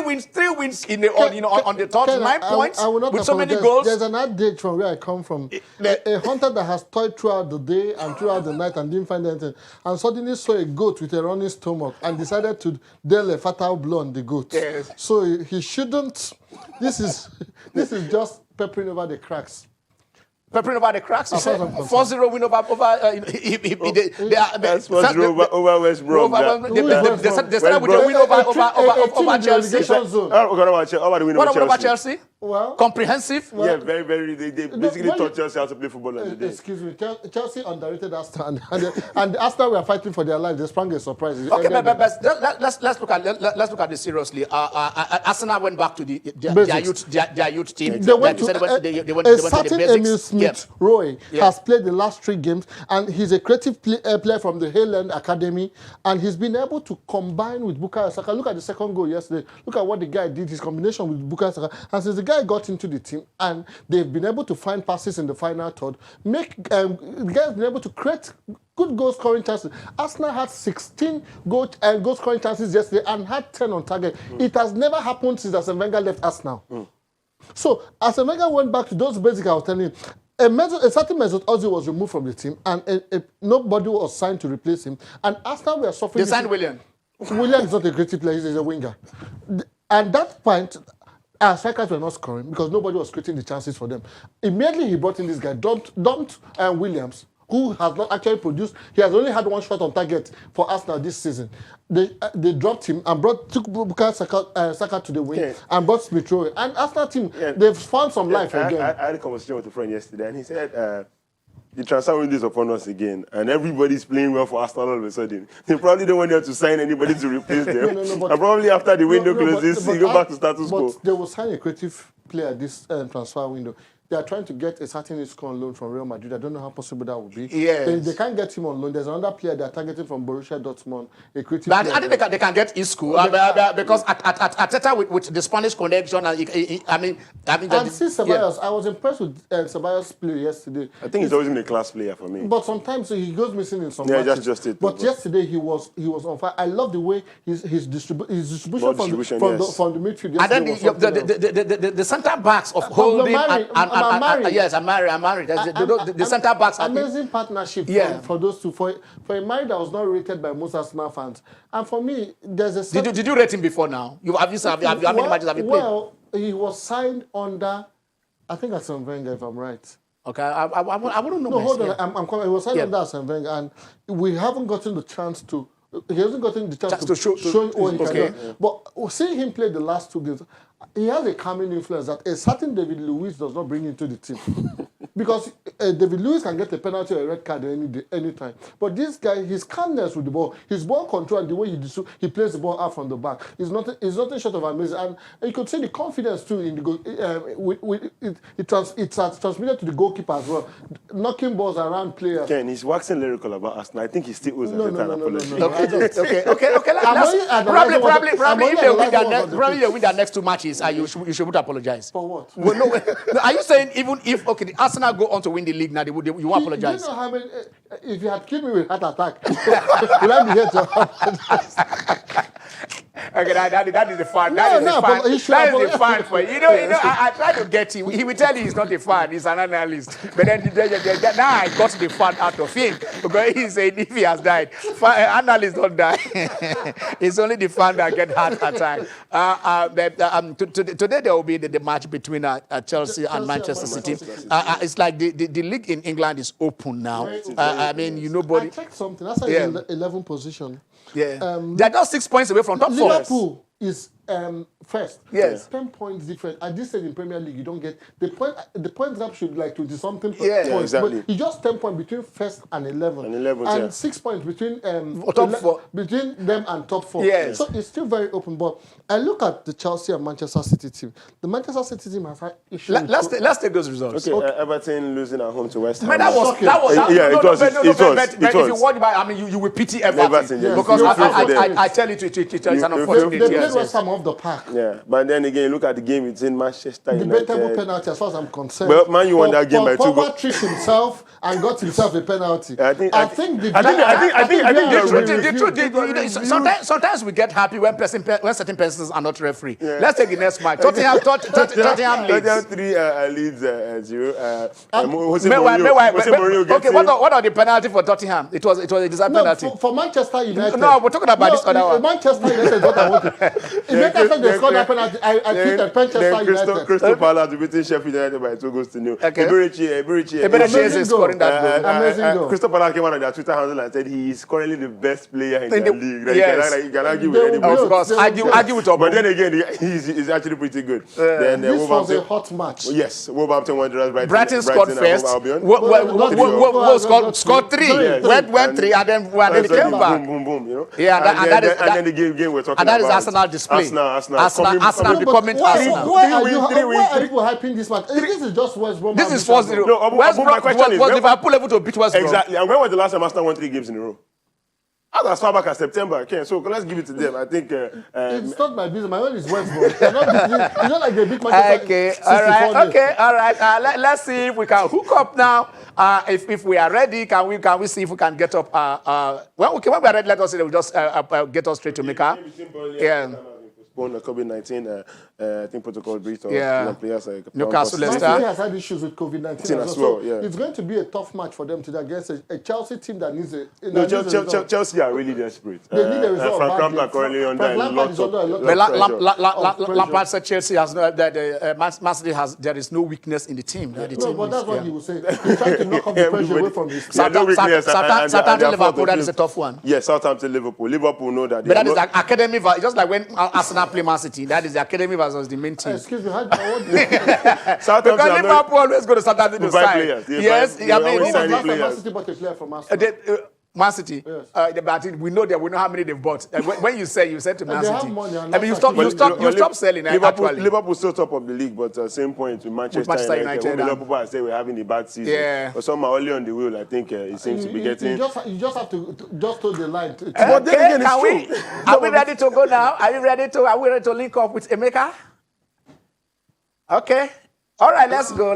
wins in the on the top, 9 points I will not with so many apologize. goals. There's an update from where I come from. A hunter that has toiled throughout the day and throughout the night and didn't find anything, and suddenly saw a goat with a running stomach and decided to deal a fatal blow on the goat. Yes. So he shouldn't. This is just peppering over the cracks. Peppering over the cracks. You said 4-0 win over. That's 4-0 over West Brom. They started with a win over Chelsea. What about Chelsea? Well, comprehensive. Well, yeah, very, very. They basically taught Chelsea how to play football on the day. Excuse me, Chelsea underrated Arsenal, and Arsenal were fighting for their life. They sprung a surprise. Okay, but let's look at this seriously. Arsenal went back to their youth team. They went to a certain Emil Smith Roy has played the last 3 games, and he's a creative player from the Highland Academy, and he's been able to combine with Bukayo Saka. Look at the second goal yesterday. Look at what the guy did. His combination with Bukayo Saka, and since the guy got into the team, and they've been able to find passes in the final third. The guy's been able to create good goal scoring chances. Arsenal had 16 goal scoring chances yesterday and had 10 on target. It has never happened since Arsene Wenger left Arsenal. So Arsene Wenger went back to those basics I was telling you. A certain Mesut Ozil was removed from the team, and nobody was signed to replace him. And Arsenal were suffering. They signed William. William is not a creative player; he's a winger. And that point, our strikers were not scoring because nobody was creating the chances for them. Immediately he brought in this guy, dumped Williams, who has not actually produced. He has only had 1 shot on target for Arsenal this season. They dropped him and took Bukayo Saka to the wing and brought Smith Rowe. And Arsenal team, they've found some life again. I had a conversation with a friend yesterday, and he said the transfer window is upon us again, and everybody's playing well for Arsenal all of a sudden. They probably don't want them to sign anybody to replace them. And probably after the window closes, they go back to status quo. But they will sign a creative player this transfer window. They are trying to get a certain Isco on loan from Real Madrid. I don't know how possible that would be. Yes. They can't get him on loan. There's another player they are targeting from Borussia Dortmund, a creative but player. I think they can get Isco because Ateta with the Spanish connection. And see Ceballos. I was impressed with Ceballos' play yesterday. I think he's always been a class player for me. But sometimes he goes missing in some matches. That's just it. But yesterday he was on fire. I love the way his distribution from the midfield. And then the centre backs of Holding I'm married. The centre backs. Amazing partnership for those two. For a man that was not rated by most Arsenal fans. And for me, there's a... Did you rate him before now? How many matches have you played? Well, he was signed under, I think, Arsene Wenger, if I'm right. Okay, I wouldn't know. No, hold on. I'm coming. He was signed under Arsene Wenger, and we haven't gotten the chance to... He hasn't gotten the chance to show what he can do. But seeing him play the last 2 games, he has a calming influence that a certain David Luiz does not bring into the team. because David Lewis can get a penalty or a red card any time. But this guy, his calmness with the ball, his ball control, and the way he plays the ball out from the back is nothing short of amazing. And you could see the confidence too in the goal. It's transmitted to the goalkeeper as well, knocking balls around players. Ken, he's waxing lyrical about Arsenal. I think he still owes a apology. Okay. Probably they win their next 2 matches. You should apologize. For what? Well, no, are you saying even if the Arsenal go on to win the league now, you won't apologize? Do you know how many? If you had killed me with heart attack, will I be here to apologize? Okay, that is the fan. That is the fan for you. I try to get him. He will tell you he's not a fan, he's an analyst. But then now I got the fan out of him because he said if he has died, analysts don't die. It's only the fan that get heart attack. Today there will be the match between Chelsea and Manchester City. It's like the league in England is open now. I checked something. That's in the 11th position. Yeah, they're just 6 points away from top 4. Liverpool is first. Yes. 10 points different. At this stage in Premier League, you don't get the point. The point gap should be like 20-something points. Yeah, exactly. But it's just 10 points between first and 11. And 6 points between top 4. Between them and top 4. Yes. So it's still very open. But I look at the Chelsea and Manchester City team. The Manchester City team has had issues. Let's take those results. Okay. Everton losing at home to West Ham. It was. If you watch by, you will pity Everton. Because I tell you, it's an unfortunate. They played West Ham off the park. Yeah, but then again, look at the game between Manchester United. Debatable penalty, as far as I'm concerned. Well, Man U won that game by 2 goals. Pogba tricked himself and got himself a penalty. Sometimes we get happy when certain persons are not referee. Yeah. Let's take the next match. Tottenham leads. 3 leads 0. Okay, what are the penalty for Tottenham? It was a deserved penalty. For Manchester United. No, we're talking about this other one. Manchester United is what I wanted. If Manchester they scored that penalty, I tweeted Manchester United. Crystal Palace beating Sheffield United by 2 goals to 0. Okay. Eberechi is scoring that goal. Amazing goal. Crystal Palace came on their Twitter handle and said he is currently the best player in the league. Yes. You can argue with anybody. Of course, argue with. But then again, he's actually pretty good. Then this was a hot match. Yes, Wolverhampton Wanderers. Brighton scored first. Scored 3. Went 3 and then they came back. Boom. Yeah, and then the game we're talking about. And that is Arsenal display. Arsenal becoming Arsenal. Why are people hyping this match? This is just West Brom. This is 4-0. No, West Brom was Liverpool able to beat West Brom. Exactly. And when was the last time Arsenal won 3 games in a row? As far back as September, okay, so let's give it to them. I think it's not my business. My own is West Brom. It's not like they beat Manchester. Okay, all right. Let's see if we can hook up now. If we are ready, can we see if we can get up? When we are ready, let us see. We'll just get us straight to Mecca. Yeah. COVID-19, I think protocol breach. Players like Newcastle Leicester has had issues with COVID-19 as well. So it's going to be a tough match for them today against a Chelsea team that needs a. Chelsea are really desperate. They need a result. Frank Lampard currently under a lot of pressure. Lampard said Chelsea has no. Man City has. There is no weakness in the team. But that's what he was saying. He's trying to knock off the pressure away from his team. Southampton, Liverpool. That is a tough one. Yes, Southampton, Liverpool. Liverpool know that. But that is the academy. Just like when Arsenal play Man City, that is the academy versus the main team. Excuse me, because Liverpool always go to Southampton to sign. Yes, I mean, Man City bought a player from Arsenal. Man City, yes. But we know how many they've bought. When you said to Man City, money, I mean, you stop selling. Liverpool still top of the league, but same point with Manchester United. Liverpool say we're having a bad season. Yeah. But somehow early on the wheel, I think it seems to be getting. You just have to just hold the line. But then again, it's true. Are we ready to go now? Are we ready to link up with Emeka? Okay. All right, let's go.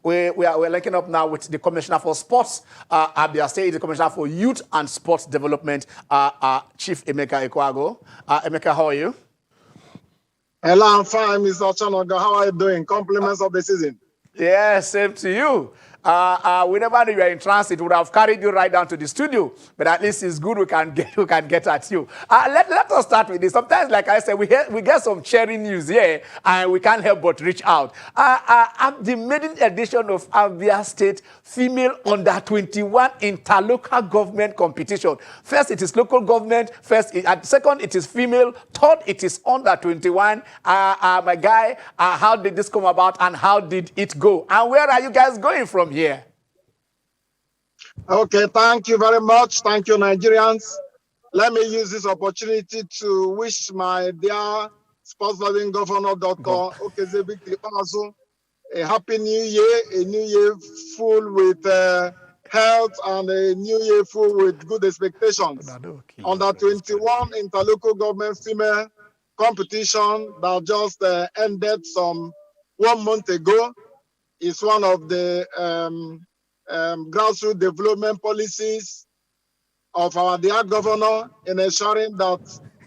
We're linking up now with the Commissioner for Sports, Abia State, the Commissioner for Youth and Sports Development, Chief Emeka Ekwago. Emeka, how are you? Hello, I'm fine, Mr. Chanoga. How are you doing? Compliments of the season. Yeah, same to you. Whenever you were in transit, we would have carried you right down to the studio. But at least it's good we can get at you. Let us start with this. Sometimes, like I said, we get some cheering news here, and we can't help but reach out. The maiden edition of Abia State Female Under-21 Interlocal Government Competition. First, it is local government. Second, it is female. Third, it is under-21. My guy, how did this come about, and how did it go? And where are you guys going from here? Okay, thank you very much. Thank you, Nigerians. Let me use this opportunity to wish my dear sports-loving governor, Dr. Okezebik Tipazo, a happy new year, a new year full with health, and a new year full with good expectations. Under 21 interlocal government female competition that just ended 1 month ago is one of the grassroots development policies of our dear governor in ensuring that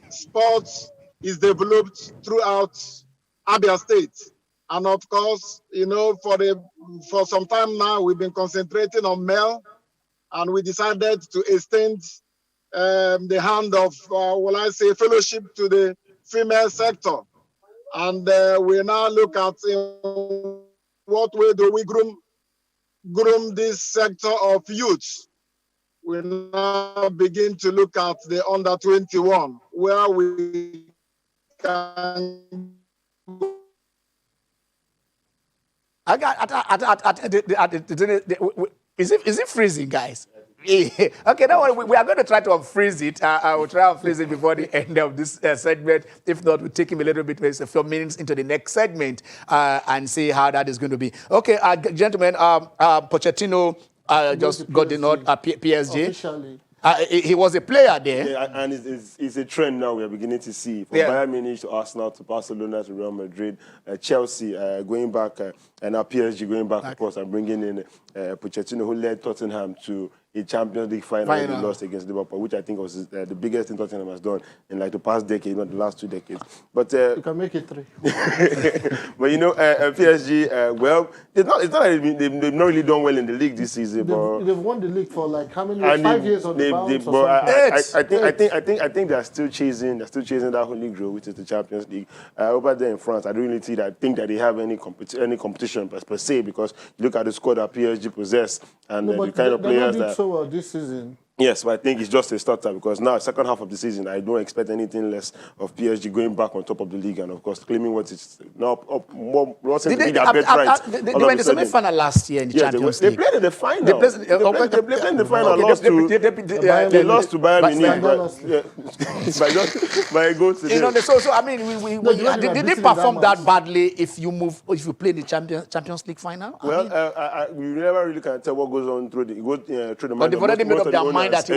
sports is developed throughout Abia State. And of course, you know, for some time now, we've been concentrating on male, and we decided to extend the hand of, fellowship to the female sector. And we now look at what way do we groom this sector of youth. We now begin to look at the under-21, where we can. Is it freezing, guys? Okay, now we are going to try to unfreeze it. I will try to unfreeze it before the end of this segment. If not, we'll take him a little bit, a few minutes into the next segment and see how that is going to be. Okay, gentlemen, Pochettino just got the nod at PSG. Officially. He was a player there. Yeah, and it's a trend now we are beginning to see. From Bayern Munich to Arsenal to Barcelona to Real Madrid, Chelsea going back, and now PSG going back, of course, and bringing in Pochettino, who led Tottenham to a Champions League final. They lost against Liverpool, which I think was the biggest thing Tottenham has done in like the past decade, not the last 2 decades. But you can make it 3. But you know, PSG, well, it's not like they've not really done well in the league this season. They've won the league for like how many years? 5 years on the bounce. I think they're still chasing that holy grail, which is the Champions League. Over there in France, I don't really think that they have any competition per se, because you look at the squad that PSG possess and the kind of players that. So well this season. Yes, but I think it's just a starter, because now, second half of the season, I don't expect anything less of PSG going back on top of the league and, of course, claiming what is now more. They were in the semi-final last year in the Champions League. They played in the final. They played in the final. They lost to Bayern Munich by a goal to them. So I mean, did they perform that badly if you play in the Champions League final? Well, we never really can tell what goes on through the mind. But they've already made up their mind that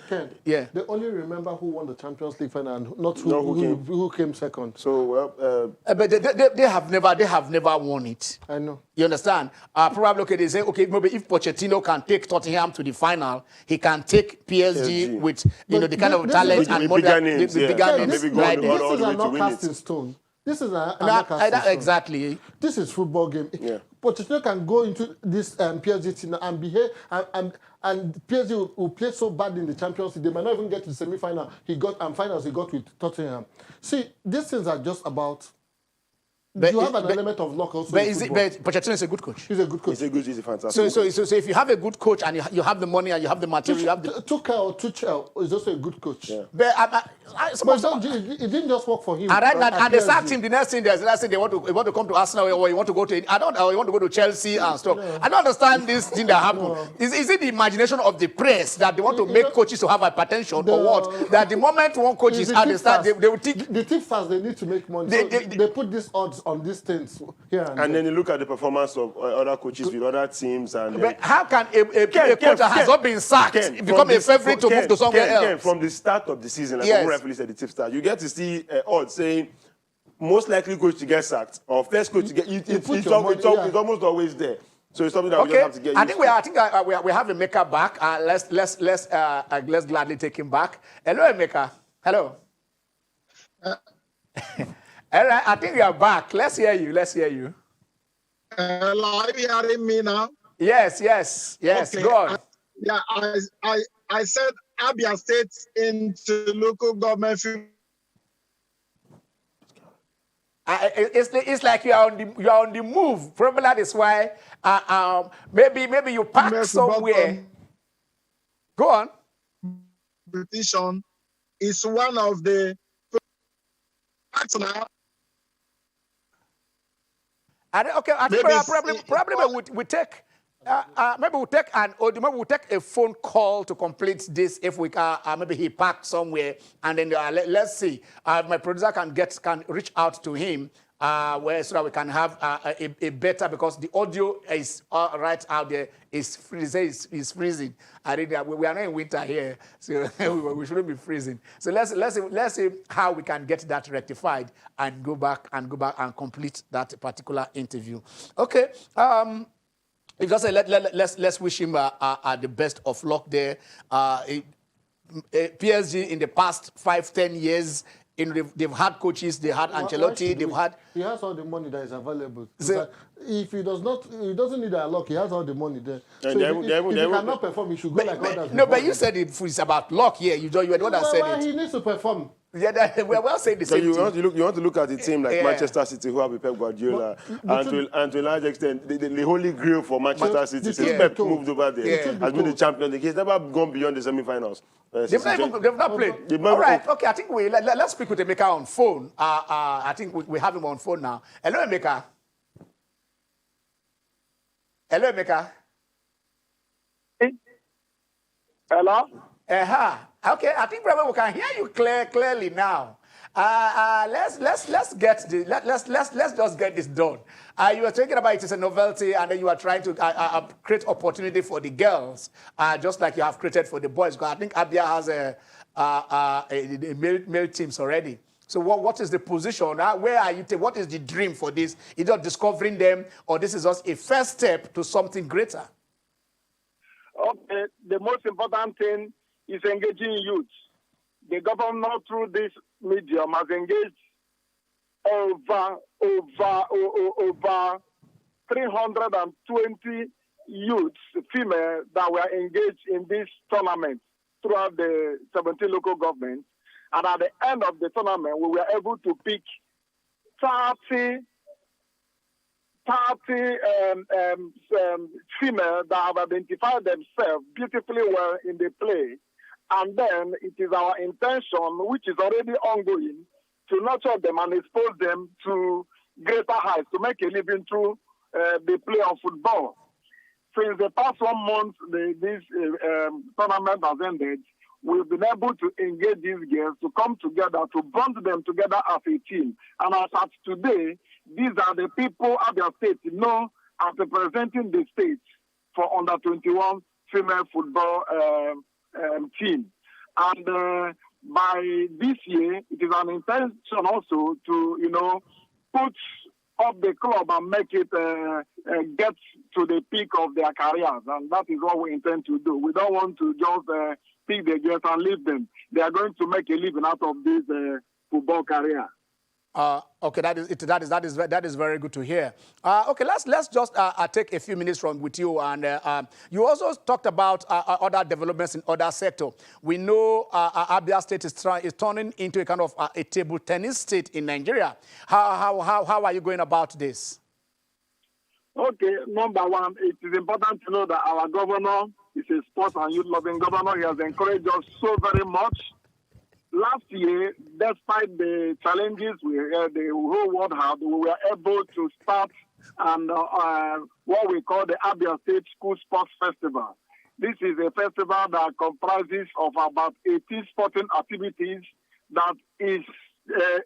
Ken, they only remember who won the Champions League final and not who came second. So but they have never won it. I know. You understand? Probably they say maybe if Pochettino can take Tottenham to the final, he can take PSG with the kind of talent and bigger names. This is not cast in stone. This is exactly. This is football game. Yeah. Pochettino can go into this PSG team and behave, and PSG will play so bad in the Champions League. They might not even get to the semi-final. Finals he got with Tottenham. See, these things are just about. You have an element of luck also. But Pochettino is a good coach. He's a good coach. He's a fantastic. So if you have a good coach and you have the money and you have the material, you have the. Tuchel is also a good coach. Yeah. But it didn't just work for him. And they sacked him. The next thing they want to come to Arsenal, or you want to go to you want to go to Chelsea and stuff. No. I don't understand this thing that happened. No. Is it the imagination of the press that they want to make coaches to have hypertension or what? That the moment one coach is out, they will think the tipsters they need to make money. They put these odds on these things here and then you look at the performance of other coaches with other teams. But how can a coach that has not been sacked become a favorite to move to somewhere else? From the start of the season, like rightfully said, the tipster, you get to see odds saying most likely coach to get sacked or first coach to get. It's almost always there. So it's something that we just have to get used to. I think we have a maker back. Let's gladly take him back. Hello, Emeka. Hello. All right, I think we are back. Let's hear you. Are you hearing me now? Yes. Okay. Go on. I said Abia State into local government. It's like you are on the move. Probably that is why. Maybe you park somewhere. Go on. Petition is one of the. I think probably we take. Maybe we'll take a phone call to complete this if we can. Maybe he parked somewhere, and then let's see. My producer can reach out to him so that we can have a better, because the audio is right out there. Is freezing. I think we are not in winter here, so we shouldn't be freezing. So let's see how we can get that rectified and go back and complete that particular interview. Okay. If just say let's wish him the best of luck there. PSG in the past 5-10 years, they've had coaches, they had Ancelotti, He has all the money that is available. So if he doesn't need our luck. He has all the money there. So if he cannot perform, he should go like others. No, but you said it's about luck here. You were the one that said it. He needs to perform. Yeah, we're well saying the same thing. You want to look at a team like Manchester City, who have a Pep Guardiola, and to a large extent, the holy grail for Manchester City, since Pep moved over there, has been the champion. He's never gone beyond the semi-finals. They've not played. All right, okay, I think let's speak with Emeka on phone. I think we have him on phone now. Hello, Emeka. Hello, Emeka. Hello? Okay, I think probably we can hear you clearly now. Let's just get this done. You were talking about it is a novelty, and then you are trying to create opportunity for the girls, just like you have created for the boys. Because I think Abia has a male teams already. So what is the position? Where are you? What is the dream for this? Is it discovering them, or this is just a first step to something greater? Okay, the most important thing is engaging youth. The government through this medium has engaged over 320 youths, female, that were engaged in this tournament throughout the 17 local governments. And at the end of the tournament, we were able to pick 30 female that have identified themselves beautifully well in the play. And then it is our intention, which is already ongoing, to nurture them and expose them to greater heights, to make a living through the play of football. Since the past 1 month, this tournament has ended, we've been able to engage these girls to come together, to bond them together as a team. And as of today, these are the people at their state know as representing the state for under 21 female football team. And by this year, it is an intention also to, put up the club and make it get to the peak of their careers. And that is what we intend to do. We don't want to just pick the girls and leave them. They are going to make a living out of this football career. Okay, that is very good to hear. Okay, let's just take a few minutes with you. And you also talked about other developments in other sectors. We know Abia State is turning into a kind of a table tennis state in Nigeria. How are you going about this? Okay, number one, it is important to know that our governor is a sports and youth-loving governor. He has encouraged us so very much. Last year, despite the challenges the whole world had, we were able to start what we call the Abia State School Sports Festival. This is a festival that comprises of about 18 sporting activities that is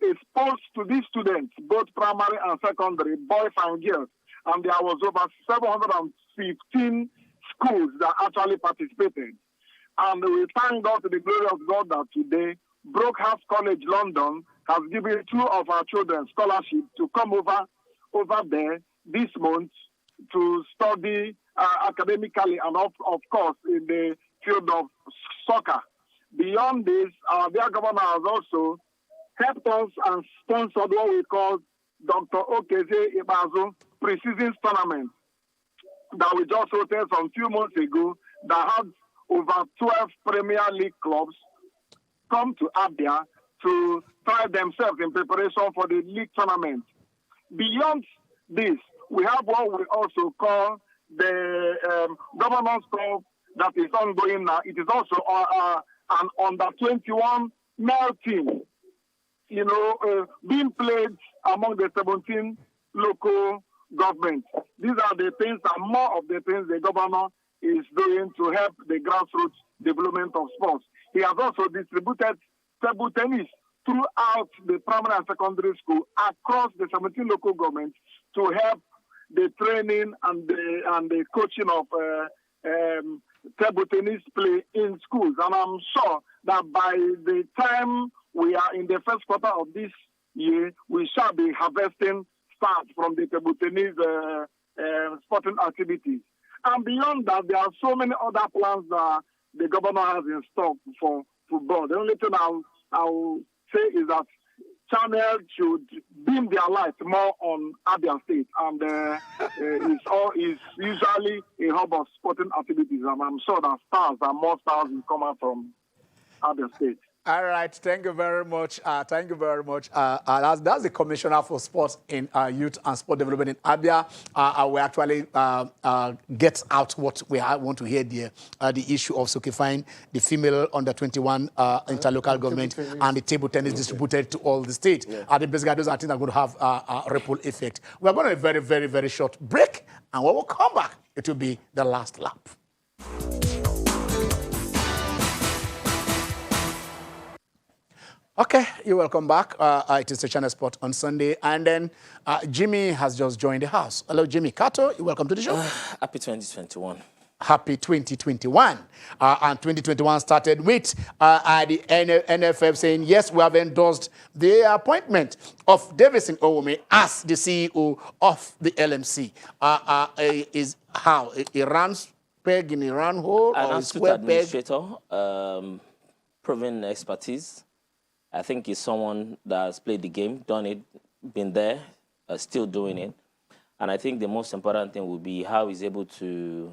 exposed to these students, both primary and secondary, boys and girls. And there was over 715 schools that actually participated. And we thank God to the glory of God that today, Brookhouse College, London, has given 2 of our children scholarship to come over there this month to study academically and, of course, in the field of soccer. Beyond this, our dear governor has also helped us and sponsored what we call Dr. Okeze Ibazo pre-season tournament. that we just hosted some few months ago that had over 12 Premier League clubs come to Abia to try themselves in preparation for the league tournament. Beyond this, we have what we also call the Governors Cup that is ongoing now. It is also an under-21 male team, being played among the 17 local governments. These are the things and more of the things the governor is doing to help the grassroots development of sports. He has also distributed table tennis throughout the primary and secondary school across the 17 local governments to help the training and the coaching of table tennis play in schools. And I'm sure that by the time we are in the first quarter of this year, we shall be harvesting stars from the table tennis sporting activities. And beyond that, there are so many other plans that the governor has in stock for football. The only thing I'll say is that channel should beam their light more on Abia State, and it's usually a hub of sporting activities, and I'm sure that more stars will come out from Abia State. All right, thank you very much. Thank you very much. That's the Commissioner for Sports in Youth and Sport Development in Abia. We actually get out what we want to hear there, the issue of sockifying the female under-21 interlocal government and the table tennis distributed to all the states. I think basically those are things that are going to have a ripple effect. We're going to a very, very, very short break, and when we come back, it will be the last lap. Okay, you're welcome back. It is the Channel Sport on Sunday. And then Jimmy has just joined the house. Hello, Jimmy Kato. You're welcome to the show. Happy 2021. Happy 2021. And 2021 started with the NFF saying, yes, we have endorsed the appointment of Davison Owome as the CEO of the LMC. Is how? A round peg in a round hole? An or a square peg? administrator, proven expertise. I think he's someone that has played the game, done it, been there, still doing it. And I think the most important thing will be how he's able to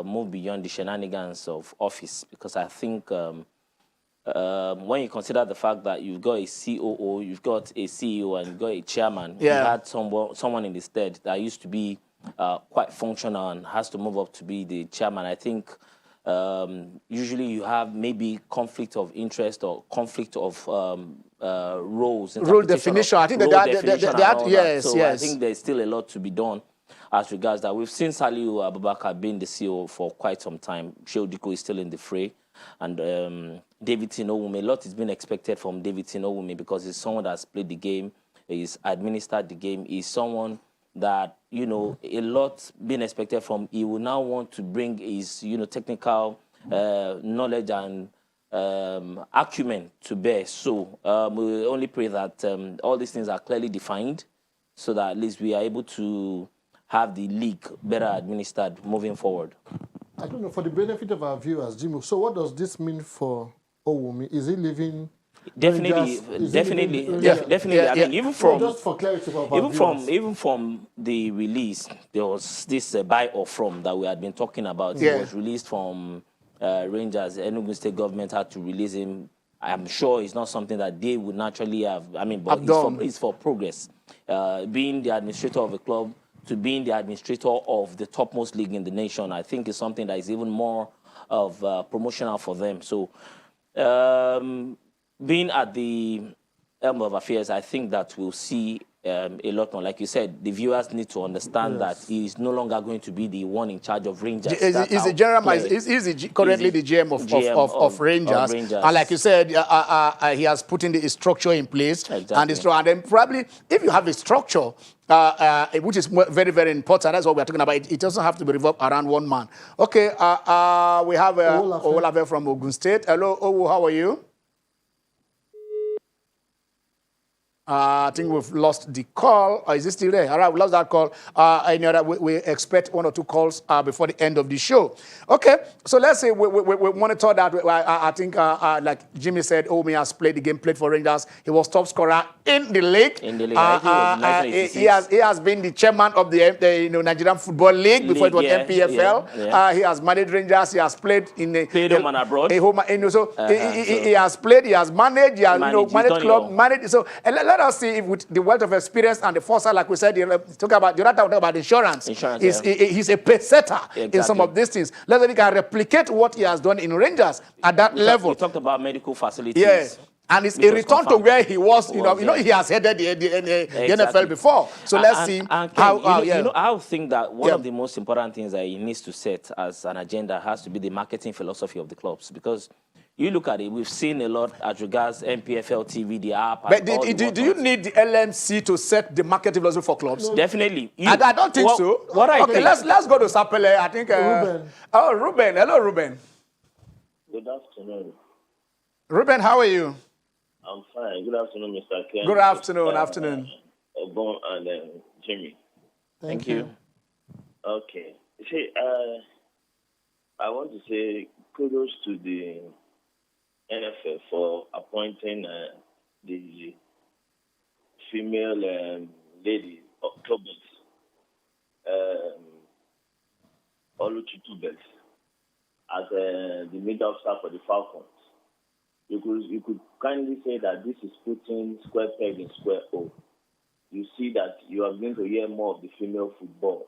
move beyond the shenanigans of office. Because I think when you consider the fact that you've got a COO, you've got a CEO, and you've got a chairman, you had someone in the stead that used to be quite functional and has to move up to be the chairman. I think usually you have maybe conflict of interest or conflict of roles. Role definition. I think yes. I think there's still a lot to be done as regards that. We've seen Saliu Abubakar being the CEO for quite some time. Sheodiko is still in the fray. And Davison Owome, a lot is being expected from Davison Owome because he's someone that's played the game, he's administered the game, he's someone that, a lot being expected from. He will now want to bring his, technical knowledge and acumen to bear. So we only pray that all these things are clearly defined so that at least we are able to have the league better administered moving forward. I don't know, for the benefit of our viewers, Jimmy, so what does this mean for Owome? Is he leaving? Definitely. I mean, even from just for clarity for even from the release, there was this buy or from that we had been talking about. Yeah. It was released from Rangers. The Enugu State government had to release him. I'm sure it's not something that they would naturally have. I mean, but it's for progress. Being the administrator of a club to being the administrator of the topmost league in the nation, I think is something that is even more of promotional for them. So. Being at the helm of affairs, I think that we'll see a lot more. Like you said, the viewers need to understand that he is no longer going to be the one in charge of Rangers. He's currently the GM of Rangers. And like you said, he has put in the structure in place. Exactly. And then probably, if you have a structure, which is very, very important, that's what we're talking about. It doesn't have to be revolved around one man. Okay, we have Owolafe from Ogun State. Hello, Owo, how are you? I think we've lost the call. Is it still there? All right, we lost that call. I know that we expect 1 or 2 calls before the end of the show. Okay, so let's say we monitor that. I think, like Jimmy said, Omi has played the game, played for Rangers. He was top scorer in the league. In the league, I think it was 1986. He has been the chairman of the Nigerian Football League before it was NPFL. He has managed Rangers. He has played in the home and abroad. He has played. He has managed. He has managed club. Managed. So let us see if with the wealth of experience and the foresight, like we said, talk about insurance. He's a pace setter in some of these things. Let's see if he can replicate what he has done in Rangers at that level. We talked about medical facilities. Yes. And it's a return to where he was. He has headed the NFL before. So let's see how. I think that one of the most important things that he needs to set as an agenda has to be the marketing philosophy of the clubs, because you look at it, we've seen a lot as regards NPFL TV, the app. But do you need the LMC to set the marketing philosophy for clubs? No. Definitely. I don't think so. Okay, let's go to Sapele. I think. Ruben. Oh, Ruben. Hello, Ruben. Good afternoon. Ruben, how are you? I'm fine. Good afternoon, Mr. Ken. Good afternoon. Afternoon. Obon and Jimmy. Thank you. Okay. See, I want to say kudos to the NFL for appointing the female lady of clubs, Oluchitubes, as the middle staff for the Falcons. You could kindly say that this is putting square peg in square hole. You see that you are going to hear more of the female football,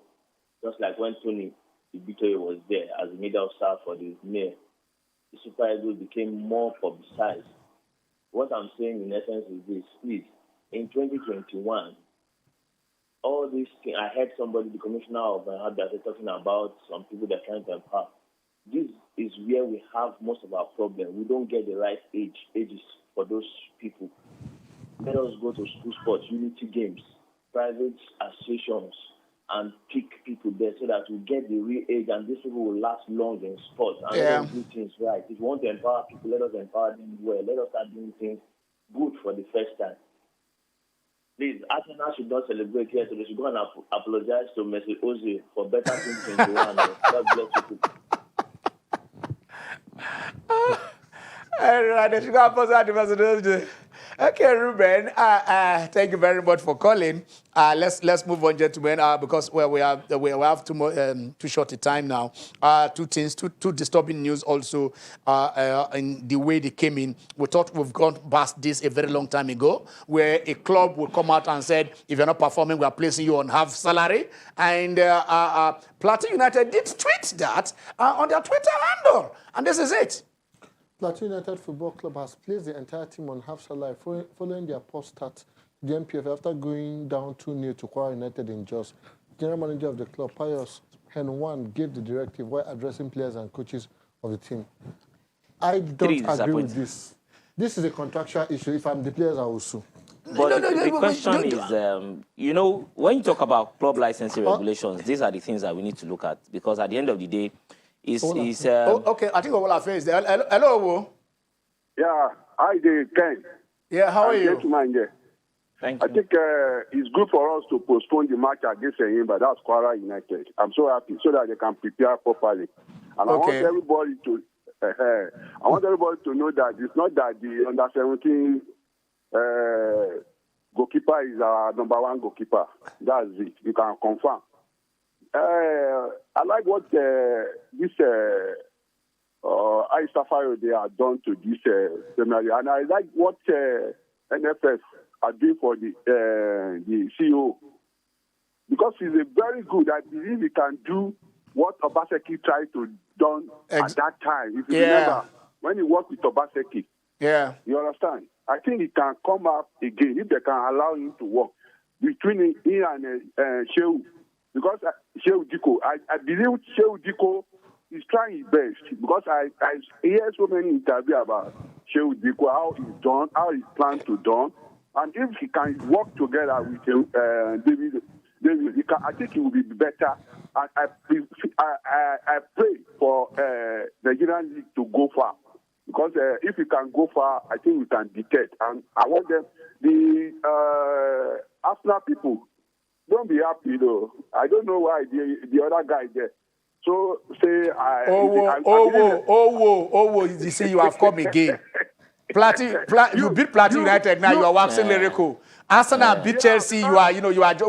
just like when Tony Ibitoye was there as the middle staff for the male. The Super Eagles became more publicized. What I'm saying in essence is this, please, in 2021, all these things, I heard somebody, the commissioner of Abia, talking about some people that are trying to empower. This is where we have most of our problem. We don't get the right ages for those people. Let us go to school sports, unity games, private associations, and pick people there so that we get the real age and these people will last long in sports and let us do things right. If we want to empower people, let us empower them well. Let us start doing things good for the first time. Please, Arsenal should not celebrate here, so they should go and apologize to Mesut Ozil for better 2021. God bless you people. All right, they should go apologize to Mesut Ozil. Okay, Ruben, thank you very much for calling. Let's move on, gentlemen, because we have too short a time now. Two things, two disturbing news also in the way they came in. We thought we've gone past this a very long time ago, where a club would come out and said, if you're not performing, we are placing you on half salary. And Plateau United did tweet that on their Twitter handle, and this is it. Plateau United Football Club has placed the entire team on half salary following their poor start to the NPF after going down 2-0 to Kwara United in Jos. General manager of the club, Pius Henwan, gave the directive while addressing players and coaches of the team. I don't agree with this. This is a contractual issue. If I'm the players, I will sue. But the question is, when you talk about club licensing regulations, these are the things that we need to look at, because at the end of the day, okay, I think Ola is there. Hello, Owo. Yeah, hi there, Ken. Yeah, how are you? Thank you. I think it's good for us to postpone the match against Enyimba. That's Kwara United. I'm so happy so that they can prepare properly. And I want everybody to know that it's not that the under-17 goalkeeper is our number one goalkeeper. That's it. You can confirm. I like what this Aisafaro they have done to this Premier League, and I like what NFS are doing for the CEO, because he's a very good. I believe he can do what Obaseki tried to do at that time. If you remember when he worked with Obaseki, you understand. I think he can come up again if they can allow him to work between him and Shehu. Because Shehu Diko, I believe Shehu Diko is trying his best, because I hear so many interviews about Shehu Diko, how he's done, how he plans to done, and if he can work together with David, I think it will be better. And I pray for the Nigerian League to go far, because if we can go far, I think we can detect. And I want them. The the Arsenal people, don't be happy though. I don't know why the other guy there. So say you see, you have come again. You beat Plateau United now. You are waxing lyrical. Arsenal beat Chelsea. You are.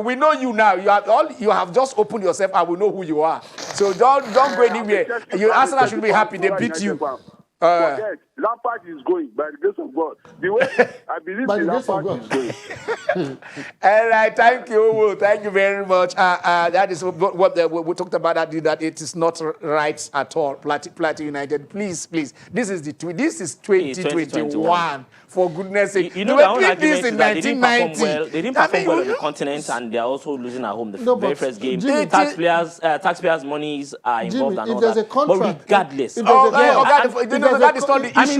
We know you now. You have just opened yourself, and we know who you are. So don't go anywhere. Arsenal should be happy. They beat you. Forget. Lampard is going by the grace of God. The way I believe the Lampard is going. All right, thank you very much. That is what we talked about. That it is not right at all. Plateau United, please. This is 2021. For goodness' sake, you know the only this argument in is that 1990. They didn't perform well on the continent, and they are also losing at home the very first game. Taxpayers' monies are involved and all that. But regardless, that is not the issue.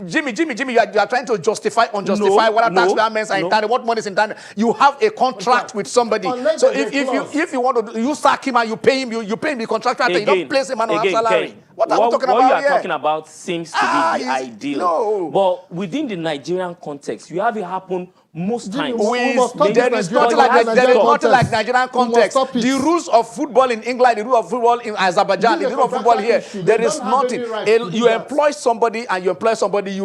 Jimmy, you are trying to justify what taxpayer means are entitled, what money is entitled. You have a contract with somebody. So if you want to, you sack him and you pay him the contractor, and you don't place him on a salary. What are we talking about here? What you are talking about seems to be the ideal. No. But within the Nigerian context, you have it happen most times. There is nothing like Nigerian context. The rules of football in England, the rules of football in Azerbaijan, the rules of football here, there is nothing. You employ somebody and you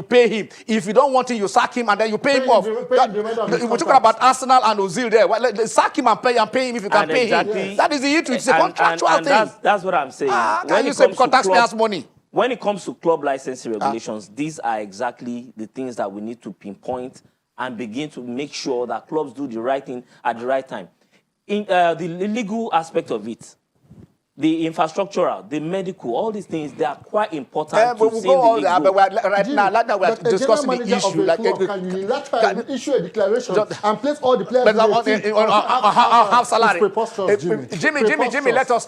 pay him. If you don't want him, you sack him and then you pay him off. We're talking about Arsenal and Ozil there. Sack him and pay him if you can pay him. That is the issue. It's a contractual thing. That's what I'm saying. Can you say taxpayers' money? When it comes to club licensing regulations, these are exactly the things that we need to pinpoint and begin to make sure that clubs do the right thing at the right time. In the legal aspect of it, the infrastructural, the medical, all these things, they are quite important to see in the legal. Right now we're discussing the issue. Can unilaterally issue a declaration and place all the players on half salary. Jimmy, let us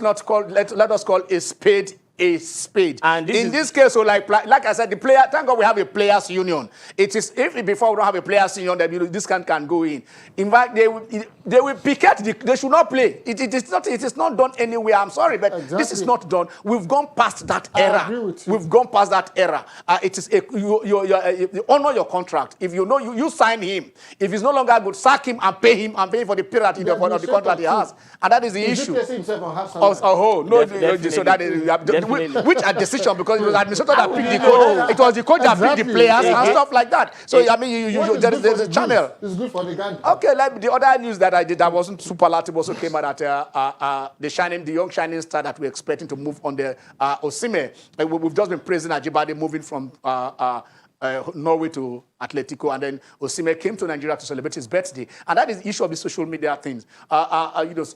call a spade a spade. And in this case, so like I said, the player. Thank God we have a players' union. It is if before we don't have a players' union, that this can go in. In fact, they will picket. They should not play. It is not done anywhere. I'm sorry, but this is not done. We've gone past that era. We've gone past that era. It is you honor your contract. If you know you sign him. If he's no longer good, sack him and pay him for the period of the contract he has. And that is the issue. So that is. Which a decision, because it was the administrator that picked the coach. It was the coach that picked the players and stuff like that. So I mean, there's a channel. It's good for the gang. Okay, like the other news that I did that wasn't superlative also came out that the young shining star that we're expecting to move on the Osimhen. We've just been praising Ajibade moving from Norway to Atletico, and then Osimhen came to Nigeria to celebrate his birthday, and that is the issue of the social media things.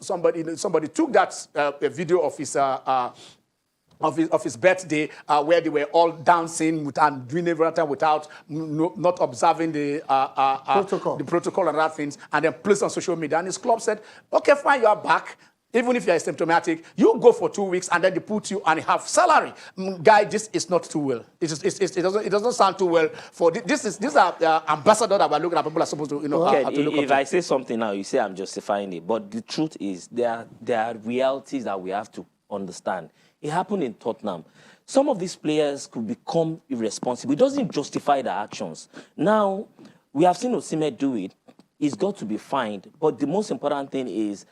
Somebody took that video of his. Of his birthday, where they were all dancing and doing everything without not observing the protocol and other things, and then placed on social media. And his club said, "Okay, fine, you are back. Even if you are symptomatic, you go for 2 weeks, and then they put you on half salary." Guy, this is not too well. It doesn't sound too well for this. These are ambassadors that we're looking at. People are supposed to if I say something now, you say I'm justifying it, but the truth is there are realities that we have to understand. It happened in Tottenham. Some of these players could become irresponsible. It doesn't justify their actions. Now, we have seen Osimhen do it. He's got to be fined. But the most important thing is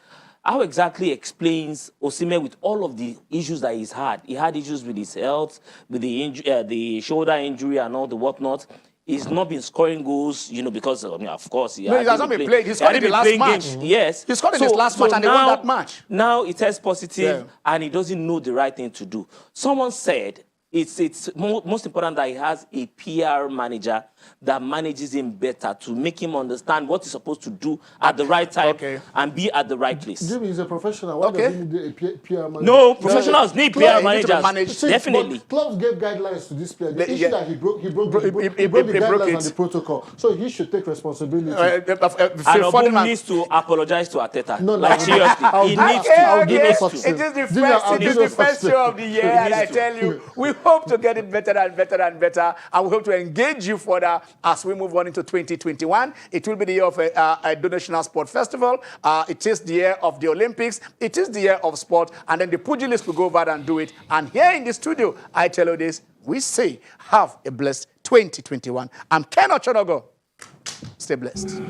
how exactly explains Osimhen with all of the issues that he's had. He had issues with his health, with the shoulder injury and all the whatnot. He's not been scoring goals, because, of course... He has not been playing. He scored in the last match. Yes. He scored in his last match and they won that match. Now he tests positive and he doesn't know the right thing to do. Someone said it's most important that he has a PR manager that manages him better to make him understand what he's supposed to do at the right time and be at the right place. Jimmy is a professional. Why does he need a PR manager? No, professionals need PR managers. Definitely. Clubs gave guidelines to this player. The issue that he broke the guidelines and the protocol. So he should take responsibility. And Obum needs to apologize to Arteta. Seriously. He needs to. It is the first show of the year, and I tell you, we hope to get it better and better and better, and we hope to engage you further as we move on into 2021. It will be the year of a National Sport Festival. It is the year of the Olympics. It is the year of sport, and then the pugilists will go over and do it. And here in the studio, I tell you this, we say, have a blessed 2021. I'm Ken Ochonogo. Stay blessed.